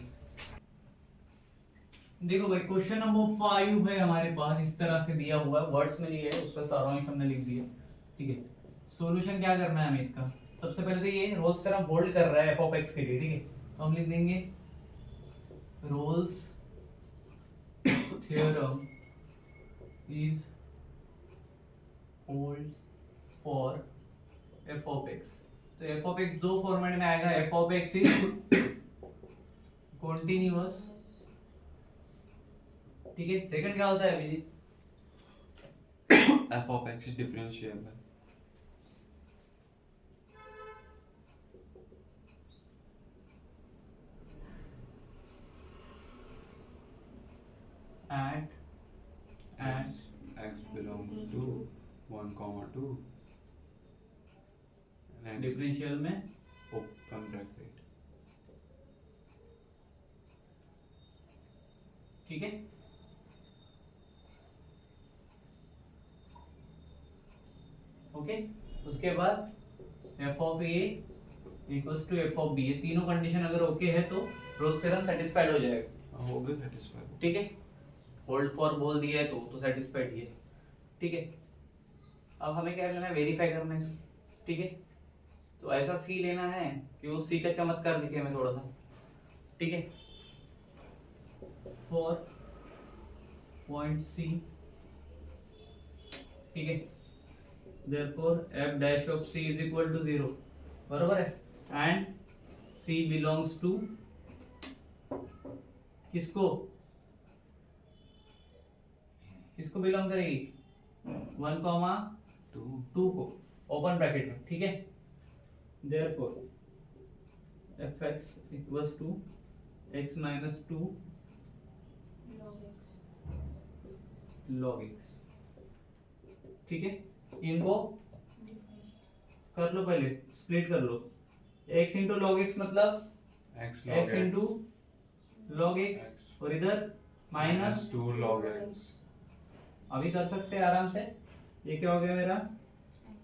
देखो भाई क्वेश्चन नंबर 5 है हमारे पास, इस तरह से दिया हुआ है, वर्ड्स में दिया है, उसका सारांश हमने लिख दिया, ठीक है। सॉल्यूशन क्या करना है हमें इसका, सबसे पहले तो ये रोल्स थ्योरम होल्ड कर रहा है f(x) के लिए, ठीक है, तो हम लिख देंगे Rolle's theorem is hold for f(x), तो f(x) दो फॉर्मेट में आएगा, f(x) इज कॉन्टिन्यूअस, ठीक है। सेकंड क्या होता है Abhijit, f of x is differentiable and x belongs to 1 comma 2 and x differential में open bracket, ठीक है, ओके। उसके बाद f of a equals to f of b, ये तीनों कंडीशन अगर ओके है तो रोल्स थ्योरम सेटिस्फाइड हो जाएगा, हो गया satisfied, ठीक है। होल्ड फॉर बोल दिया है तो सेटिस्फाइड ही है, ठीक है। अब हमें क्या करना है, वेरीफाई करना है इसको, ठीक है। तो ऐसा सी लेना है कि वो सी का चमत्कार दिखे हमें थोड़ा सा, ठीक है, फॉर पॉइंट सी, ठीक है, therefore f dash of c is equal to 0, बरोबर है, एंड c belongs to किसको, किसको बिलोंग करेगी 1 कॉमा 2 को, ओपन ब्रैकेट में, ठीक है। therefore fx equals to x minus 2 log x, ठीक है। इनको कर लो, पहले स्प्लिट कर लो, x इंटू लॉग एक्स मतलब x इंटू लॉग एक्स, और इधर माइनस 2 log x, अभी कर सकते हैं आराम से, ये क्या हो गया मेरा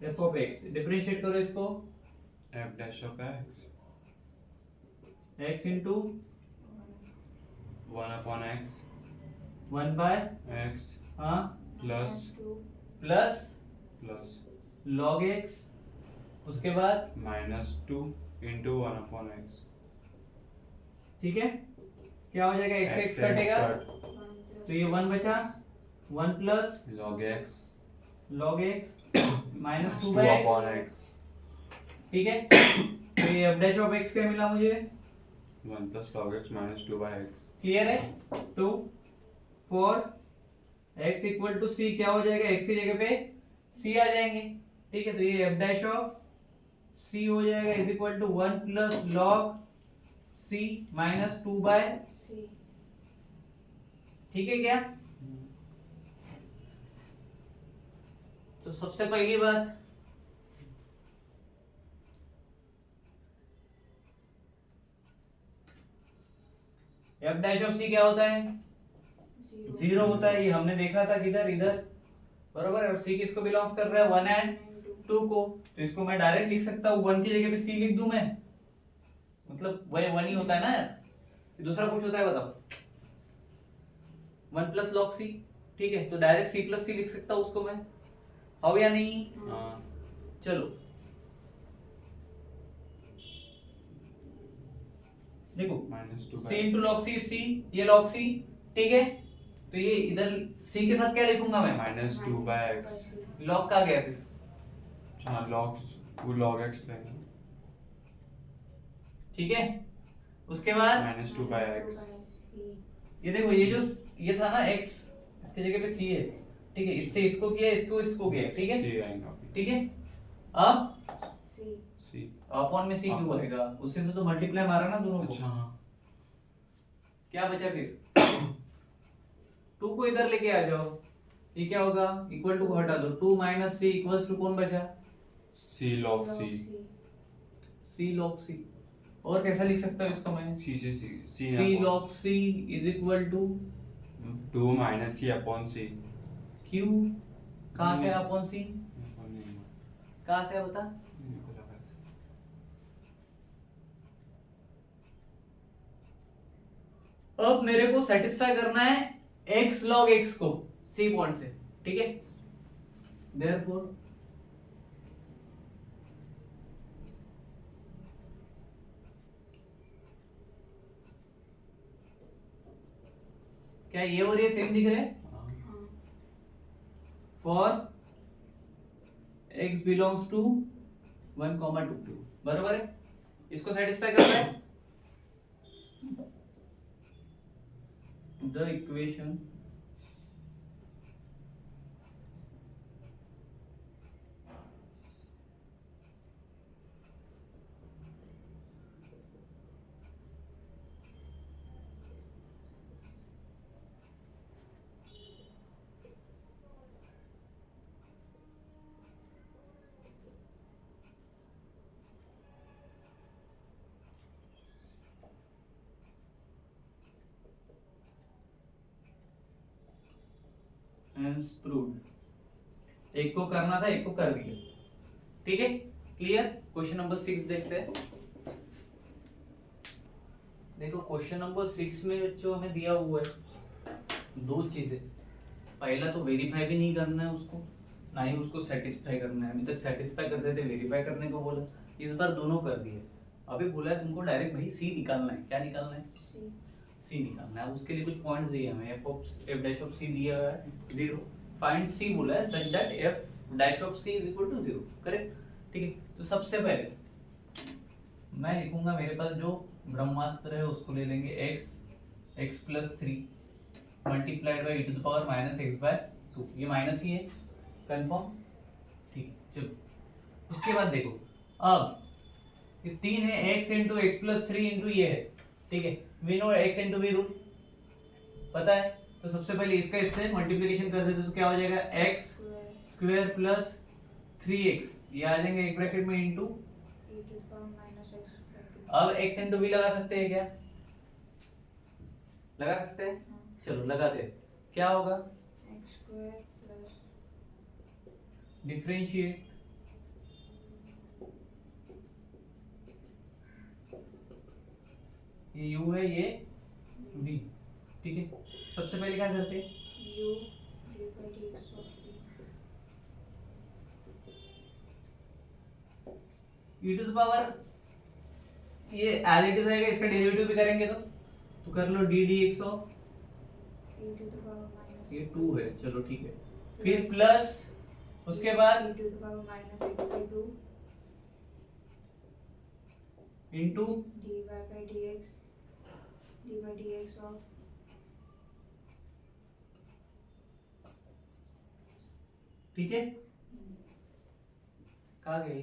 f ऑफ x, डिफरेंशिएट करो इसको, f dash of x x into 1 upon x 1 by x हाँ plus plus plus log x, उसके बाद minus 2 into 1 upon x, ठीक है, क्या हो जाएगा x x कटेगा, तो ये 1 बचा, 1 plus log x log x minus 2 2 by upon x, x, ठीक है। तो ये f डैश ऑफ x क्या मिला मुझे, 1 plus log x minus 2 by x, clear है। तो for x equal to c क्या हो जाएगा, x की जगह पे c आ जाएंगे, ठीक है, तो ये f डैश ऑफ c हो जाएगा is equal to 1 plus log c minus 2 by, ठीक है क्या। तो सबसे पहली बात f डैश ऑफ c क्या होता है, 0 होता है, ये हमने देखा था किधर, इधर, बरोबर है, और c किसको बिलोंग्स कर रहा है 1 एंड 2 को, तो इसको मैं डायरेक्ट लिख सकता हूँ, 1 की जगह पे c लिख दूं मैं, मतलब वही 1 ही होता है ना यार, दूसरा कुछ होता है बताओ। 1 प्लस log c, ठीक है, तो डायरेक्ट c प्लस सी लिख सकता हूँ उसको मैं, हाउ या नहीं? हाँ चलो देखो, -2 c into log c c, ये log c, ठीक है, तो ये इधर c के साथ क्या लिखूंगा मैं? -2/x। log का गया फिर, हाँ वो log x रहेगा। ठीक है, उसके बाद -2/x। ये देखो, ये जो ये था ना x, इसकी जगह पे c है, ठीक है, इससे इसको किया, इसको किया, ठीक है, c आएगा ठीक है। अब c। अपॉन में c क्यों आएगा? उससे से तो मल्टीप्लाई मारा ना दोनों को। अच्छा हाँ, क्या बचा फिर? 2 को इधर लेके आ जाओ, ये क्या होगा? इक्वल टू को हटा दो, 2 माइनस c इक्वल्स टू कौन बचा? c log c। c log c। और कैसा लिख सकता हूँ इसको मैं? c से c c log c is equal to 2 - c upon c। q, कहाँ से अपॉन c? नहीं, कहाँ से बता? मेरे को लगा ऐसे। अब मेरे को सेटिस्फाई करना है x log x को c पॉइंट से, ठीक है, देयरफॉर क्या ये और ये सेम दिख रहे हैं? हाँ, फॉर x बिलोंग्स टू 1, 2, बराबर है, इसको सेटिस्फाई करना है। द इक्वेशन hence proved, एक को करना था, एक को कर दिया, ठीक है, क्लियर। क्वेश्चन नंबर 6 देखते हैं। देखो क्वेश्चन नंबर 6 में जो हमें दिया हुआ है, दो चीजें, पहला तो वेरीफाई भी नहीं करना है उसको, ना ही उसको सेटिस्फाई करना है। अभी तक सेटिस्फाई करते थे, वेरीफाई करने को बोला, इस बार दोनों कर दिए। अभी बोला है तुमको डायरेक्ट भाई सी निकालना है। क्या निकालना है? सी निकालना है। उसके लिए कुछ पॉइंट्स दिए हमें, f डैश ऑफ सी दिया हुआ है 0, फाइंड सी बोला है such that f dash of c is equal to 0, correct, ठीक है। तो सबसे पहले मैं लिखूंगा, मेरे पास जो ब्रह्मास्त्र है उसको ले लेंगे, x plus 3 multiplied by e to the power minus x by 2, ये माइनस ही है, कंफर्म, ठीक। चलो उसके बाद देखो, अब ये 3 है, x into x plus 3 into ये है, ठीक है, we know x into v rule पता है, तो सबसे पहले इसका इससे मल्टीप्लिकेशन कर देते तो क्या हो जाएगा, x स्क्वायर प्लस 3x, ये आ जाएंगे एक ब्रैकेट में इंटू, अब x इंटू वी लगा सकते हैं क्या? लगा सकते हैं, चलो लगाते हैं। क्या होगा, डिफरेंशिएट ये u है, ये v, ठीक है। सबसे पहले क्या करते हैं, e टू द पावर, ये एज इट इज आएगा, इसका डेरिवेटिव भी करेंगे तो कर लो d dx ऑफ, ये 2 है, चलो ठीक है, फिर प्लस उसके बाद into dy by dx of ठीक है। कहाँ गए,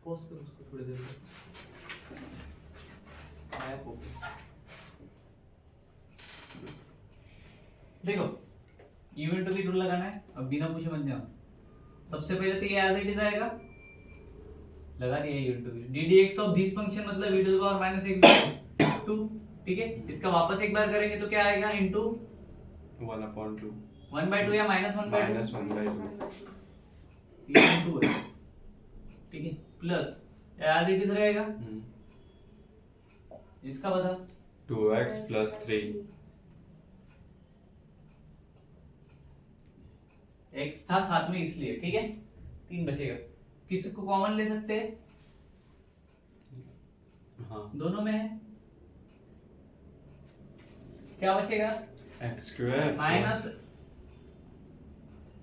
पॉज करो उसको थोड़ी देर आया को। देखो इवेंट टू भी रूल लगाना है, अब बिना पूछे बन जाओ। सबसे पहले तो ये एज इट इज आएगा, लगा दिया इवेंट टू भी, d dx of this function मतलब e to the power minus x 2, ठीक है। इसका वापस एक बार करेंगे तो क्या आएगा, इनटू 1/2 1/2 या -1/2, -1/2 ये 2 है, ठीक है, प्लस एज इट इज रहेगा। इसका बता। 2x plus 3 x था साथ में इसलिए, ठीक है। 3 बचेगा, किसी को कॉमन ले सकते हैं, हाँ दोनों में है। क्या बचेगा? x square माइनस,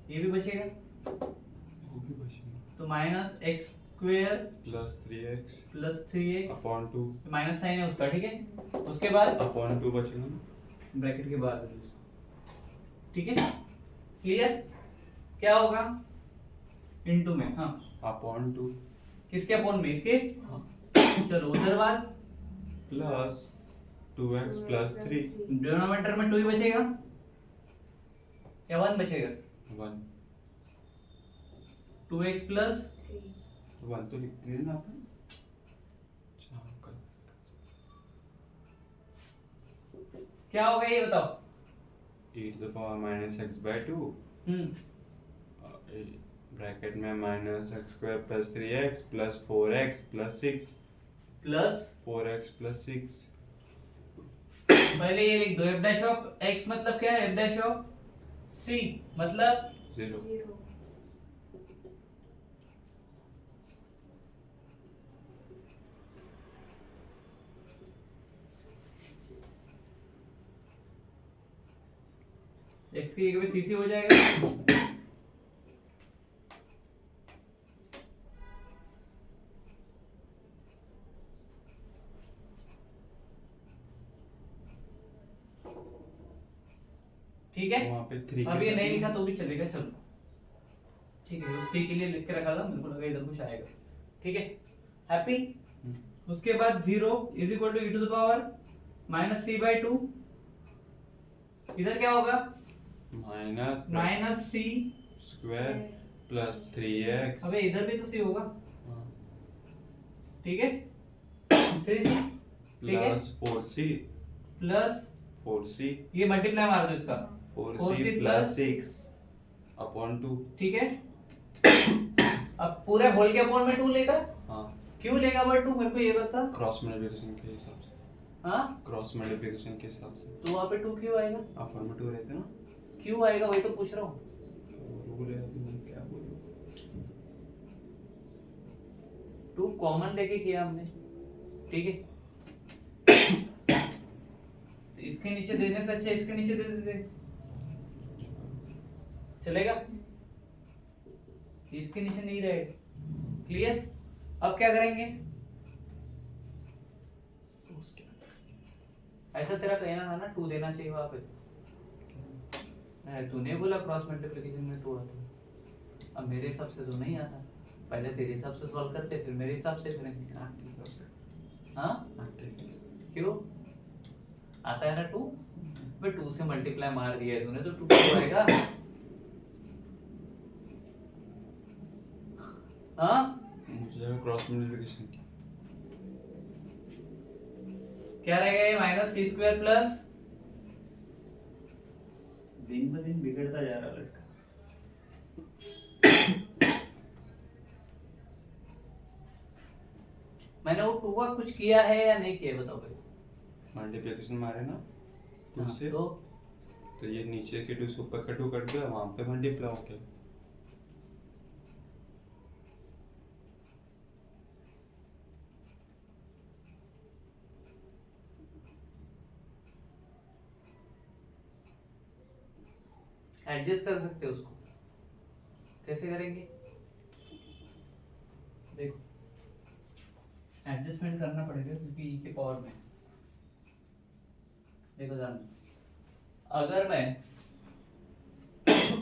ये भी बचेगा, वो भी बचेगा तो minus x square plus 3x plus 3x, upon 2 minus sign है उसका, ठीक है। उसके बाद अपॉन 2 बचेगा ना। ब्रैकेट के बाद, ठीक है, क्लियर। क्या होगा? इनटू में, हाँ, अपॉन 2 किसके अपॉन में? इसके। हाँ चलो उधर बाद प्लस 2x प्लस 3 डिनोमिनेटर में 2 ही बचेगा या 1 बचेगा? 1 2x प्लस 1 तो लिखते हैं ना अपन। क्या होगा ये बताओ। e to the power minus x by 2 bracket में minus x square plus 3x plus 4x plus 6 plus 4x plus 6। पहले ये लिख दो, f डैश ऑफ x मतलब क्या है? f डैश ऑफ c मतलब 0 x की जगह पे c c हो जाएगा। ठीक है, वहाँ पे 3 अब ये नहीं लिखा तो भी चलेगा, चलो ठीक है। सी के लिए लिख के रखा था, मेरे को लगा इधर कुछ आएगा, ठीक है। हैप्पी। उसके बाद 0 is equal to e to the power minus c by 2, इधर क्या होगा? Minus c square plus 3x। अबे इधर भी तो c होगा, हाँ, ठीक है। 3c plus 4c plus 4c ये मल्टीप्लाई मार दो इसका, 4c प्लस 6 अपॉन 2। ठीक है। अब पूरे होल के अपॉन में 2 लेगा, हाँ क्यों लेगा बट 2 मेरे को ये बता। क्रॉस मल्टीप्लिकेशन के हिसाब से। हाँ, क्रॉस मल्टीप्लिकेशन के हिसाब से तो वहाँ पे 2 क्यों आएगा? अपॉन में 2 रहते हैं ना। क्यों आएगा वही तो पूछ रहा हूँ। रूल है, अभी मैं क्या बोलूं। 2 कॉमन लेके किया हमने, ठीक है। तो इसके नीचे देने से अच्छा इसके नीचे दे देते, चलेगा। इसके नीचे नहीं रहेगा, क्लियर। अब क्या करेंगे? ऐसा तेरा कहना था ना 2 देना चाहिए वहां पे, तूने बोला क्रॉस मल्टीप्लिकेशन में 2 आता, अब मेरे हिसाब से तो नहीं आता। पहले तेरे हिसाब से सॉल्व करते, फिर मेरे हिसाब से, फिर हाँ क्यों आता है ना 2, बट 2 से मल्टीप्लाई मार दिया है तूने तो 2 क्यों आएगा? हाँ, मुझे लगा क्रॉस मल्टीप्लिकेशन की। क्या रहेगा ये? माइनस c स्क्वायर प्लस, दिन ब दिन बिगड़ता जा रहा लड़का। मैंने वो 2 का कुछ किया है या नहीं किया बताओ भाई। मल्टीप्लिकेशन मारे ना 2 हाँ, से, तो ये नीचे के 2 से ऊपर का 2 कट गया, वहां पे मल्टीप्लाई हो गया। एडजस्ट कर सकते हो उसको, कैसे करेंगे देखो। एडजस्टमेंट करना पड़ेगा क्योंकि e के पावर में, देखो ध्यान, अगर मैं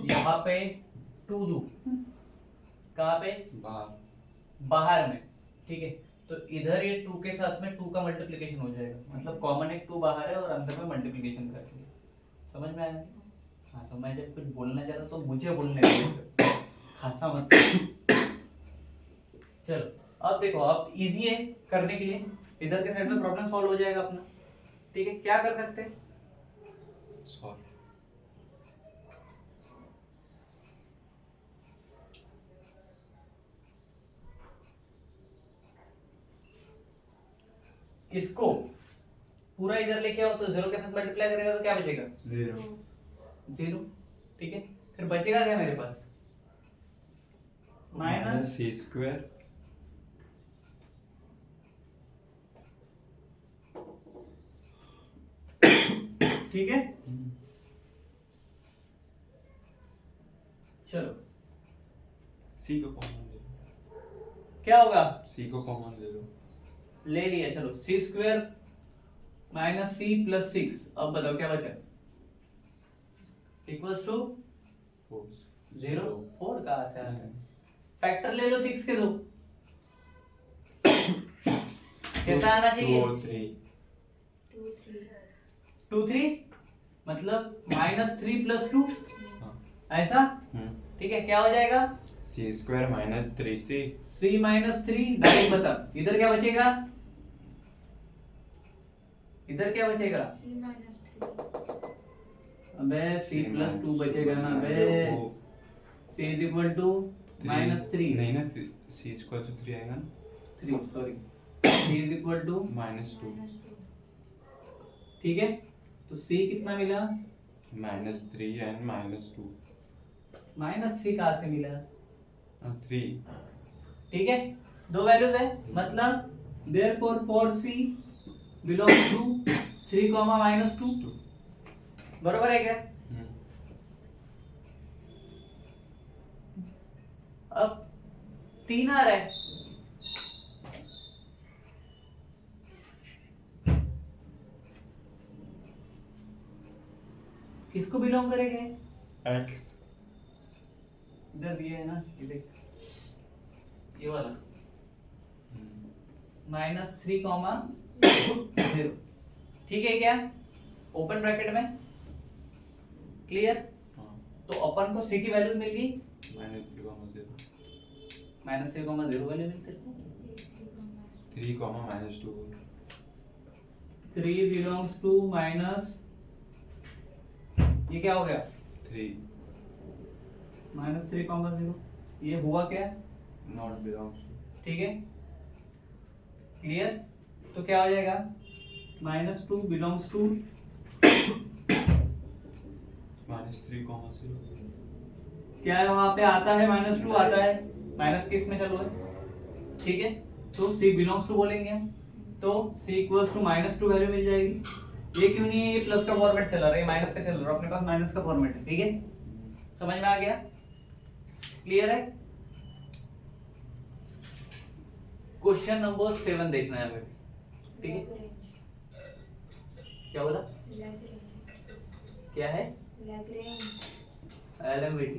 यहाँ पे 2 दूं, कहाँ पे? बाहर में, ठीक है। तो इधर ये 2 के साथ में 2 का मल्टीप्लिकेशन हो जाएगा, मतलब कॉमन एक 2 बाहर है और अंदर में मल्टीप्लिकेशन करके, समझ में आया? हाँ, तो मैं जब कुछ बोलना चाहता तो मुझे बोलने दो, खासा मत। चलो अब देखो, अब इजी है करने के लिए, इधर के साइड में प्रॉब्लम सॉल्व हो जाएगा अपना, ठीक है। क्या कर सकते हैं? सॉल्व इसको पूरा इधर लेके आओ तो 0 के साथ मल्टीप्लाई करेगा तो क्या बचेगा? 0 0। ठीक है, फिर बचेगा क्या मेरे पास? माइनस सी स्क्वायर ठीक है। चलो सी को कॉमन ले लो, क्या होगा? सी को कॉमन ले लो। ले लिया, चलो सी स्क्वायर माइनस सी प्लस 6। अब बताओ क्या बचा? Equals to 0। 4 कहाँ से आ रहा है? फैक्टर ले लो 6 के दो। कैसा आना चाहिए? 2 3 2 3 2 3 मतलब -3 + 2 ऐसा। ठीक है, क्या हो जाएगा? C square minus 3c c - 3 direct बता। इधर क्या बचेगा? इधर क्या बचेगा? C minus 3 अबे c + 2 बचेगा ना बे। c = -3 नहीं ना, c = 3 आएगा ना। 3 सॉरी, c = -2 minus 2 ठीक है, तो c कितना मिला? -3 and -2 -3 कहाँ से मिला? 3 ठीक है, दो वैल्यूज है, मतलब therefore for c belongs to 3, -2। बरोबर है क्या? अब 3 आ रहा है, किसको बिलोंग करेगा? x इधर दिया है ना, ये देख, ये वाला -3, 0। ठीक है क्या? ओपन ब्रैकेट में क्लियर। तो अपन को c की वैल्यूज मिल गई, -3, -3, 0 वैल्यू मिलती है। 3, -2 3 बिलोंग्स टू माइनस, ये क्या हो गया? 3 -3, 0। ये हुआ क्या? Not belongs to. ठीक है, क्लियर। तो क्या हो जाएगा? -2 बिलोंग्स टू -3, 0 क्या है वहां पे आता है? -2 आता है, माइनस किस में चलो है। ठीक है, तो c बिलोंग्स टू बोलेंगे हम, तो c = -2 वैल्यू मिल जाएगी। ये क्यों नहीं है? ये प्लस का फॉर्मेट चला रहा है, माइनस का चल रहा है, अपने पास माइनस का फॉर्मेट है। ठीक है, समझ में आ गया? क्लियर है? क्वेश्चन नंबर 7 देखना है हमें। ठीक है, क्या बोला? Lagrange क्या है? Lagrange LMVT।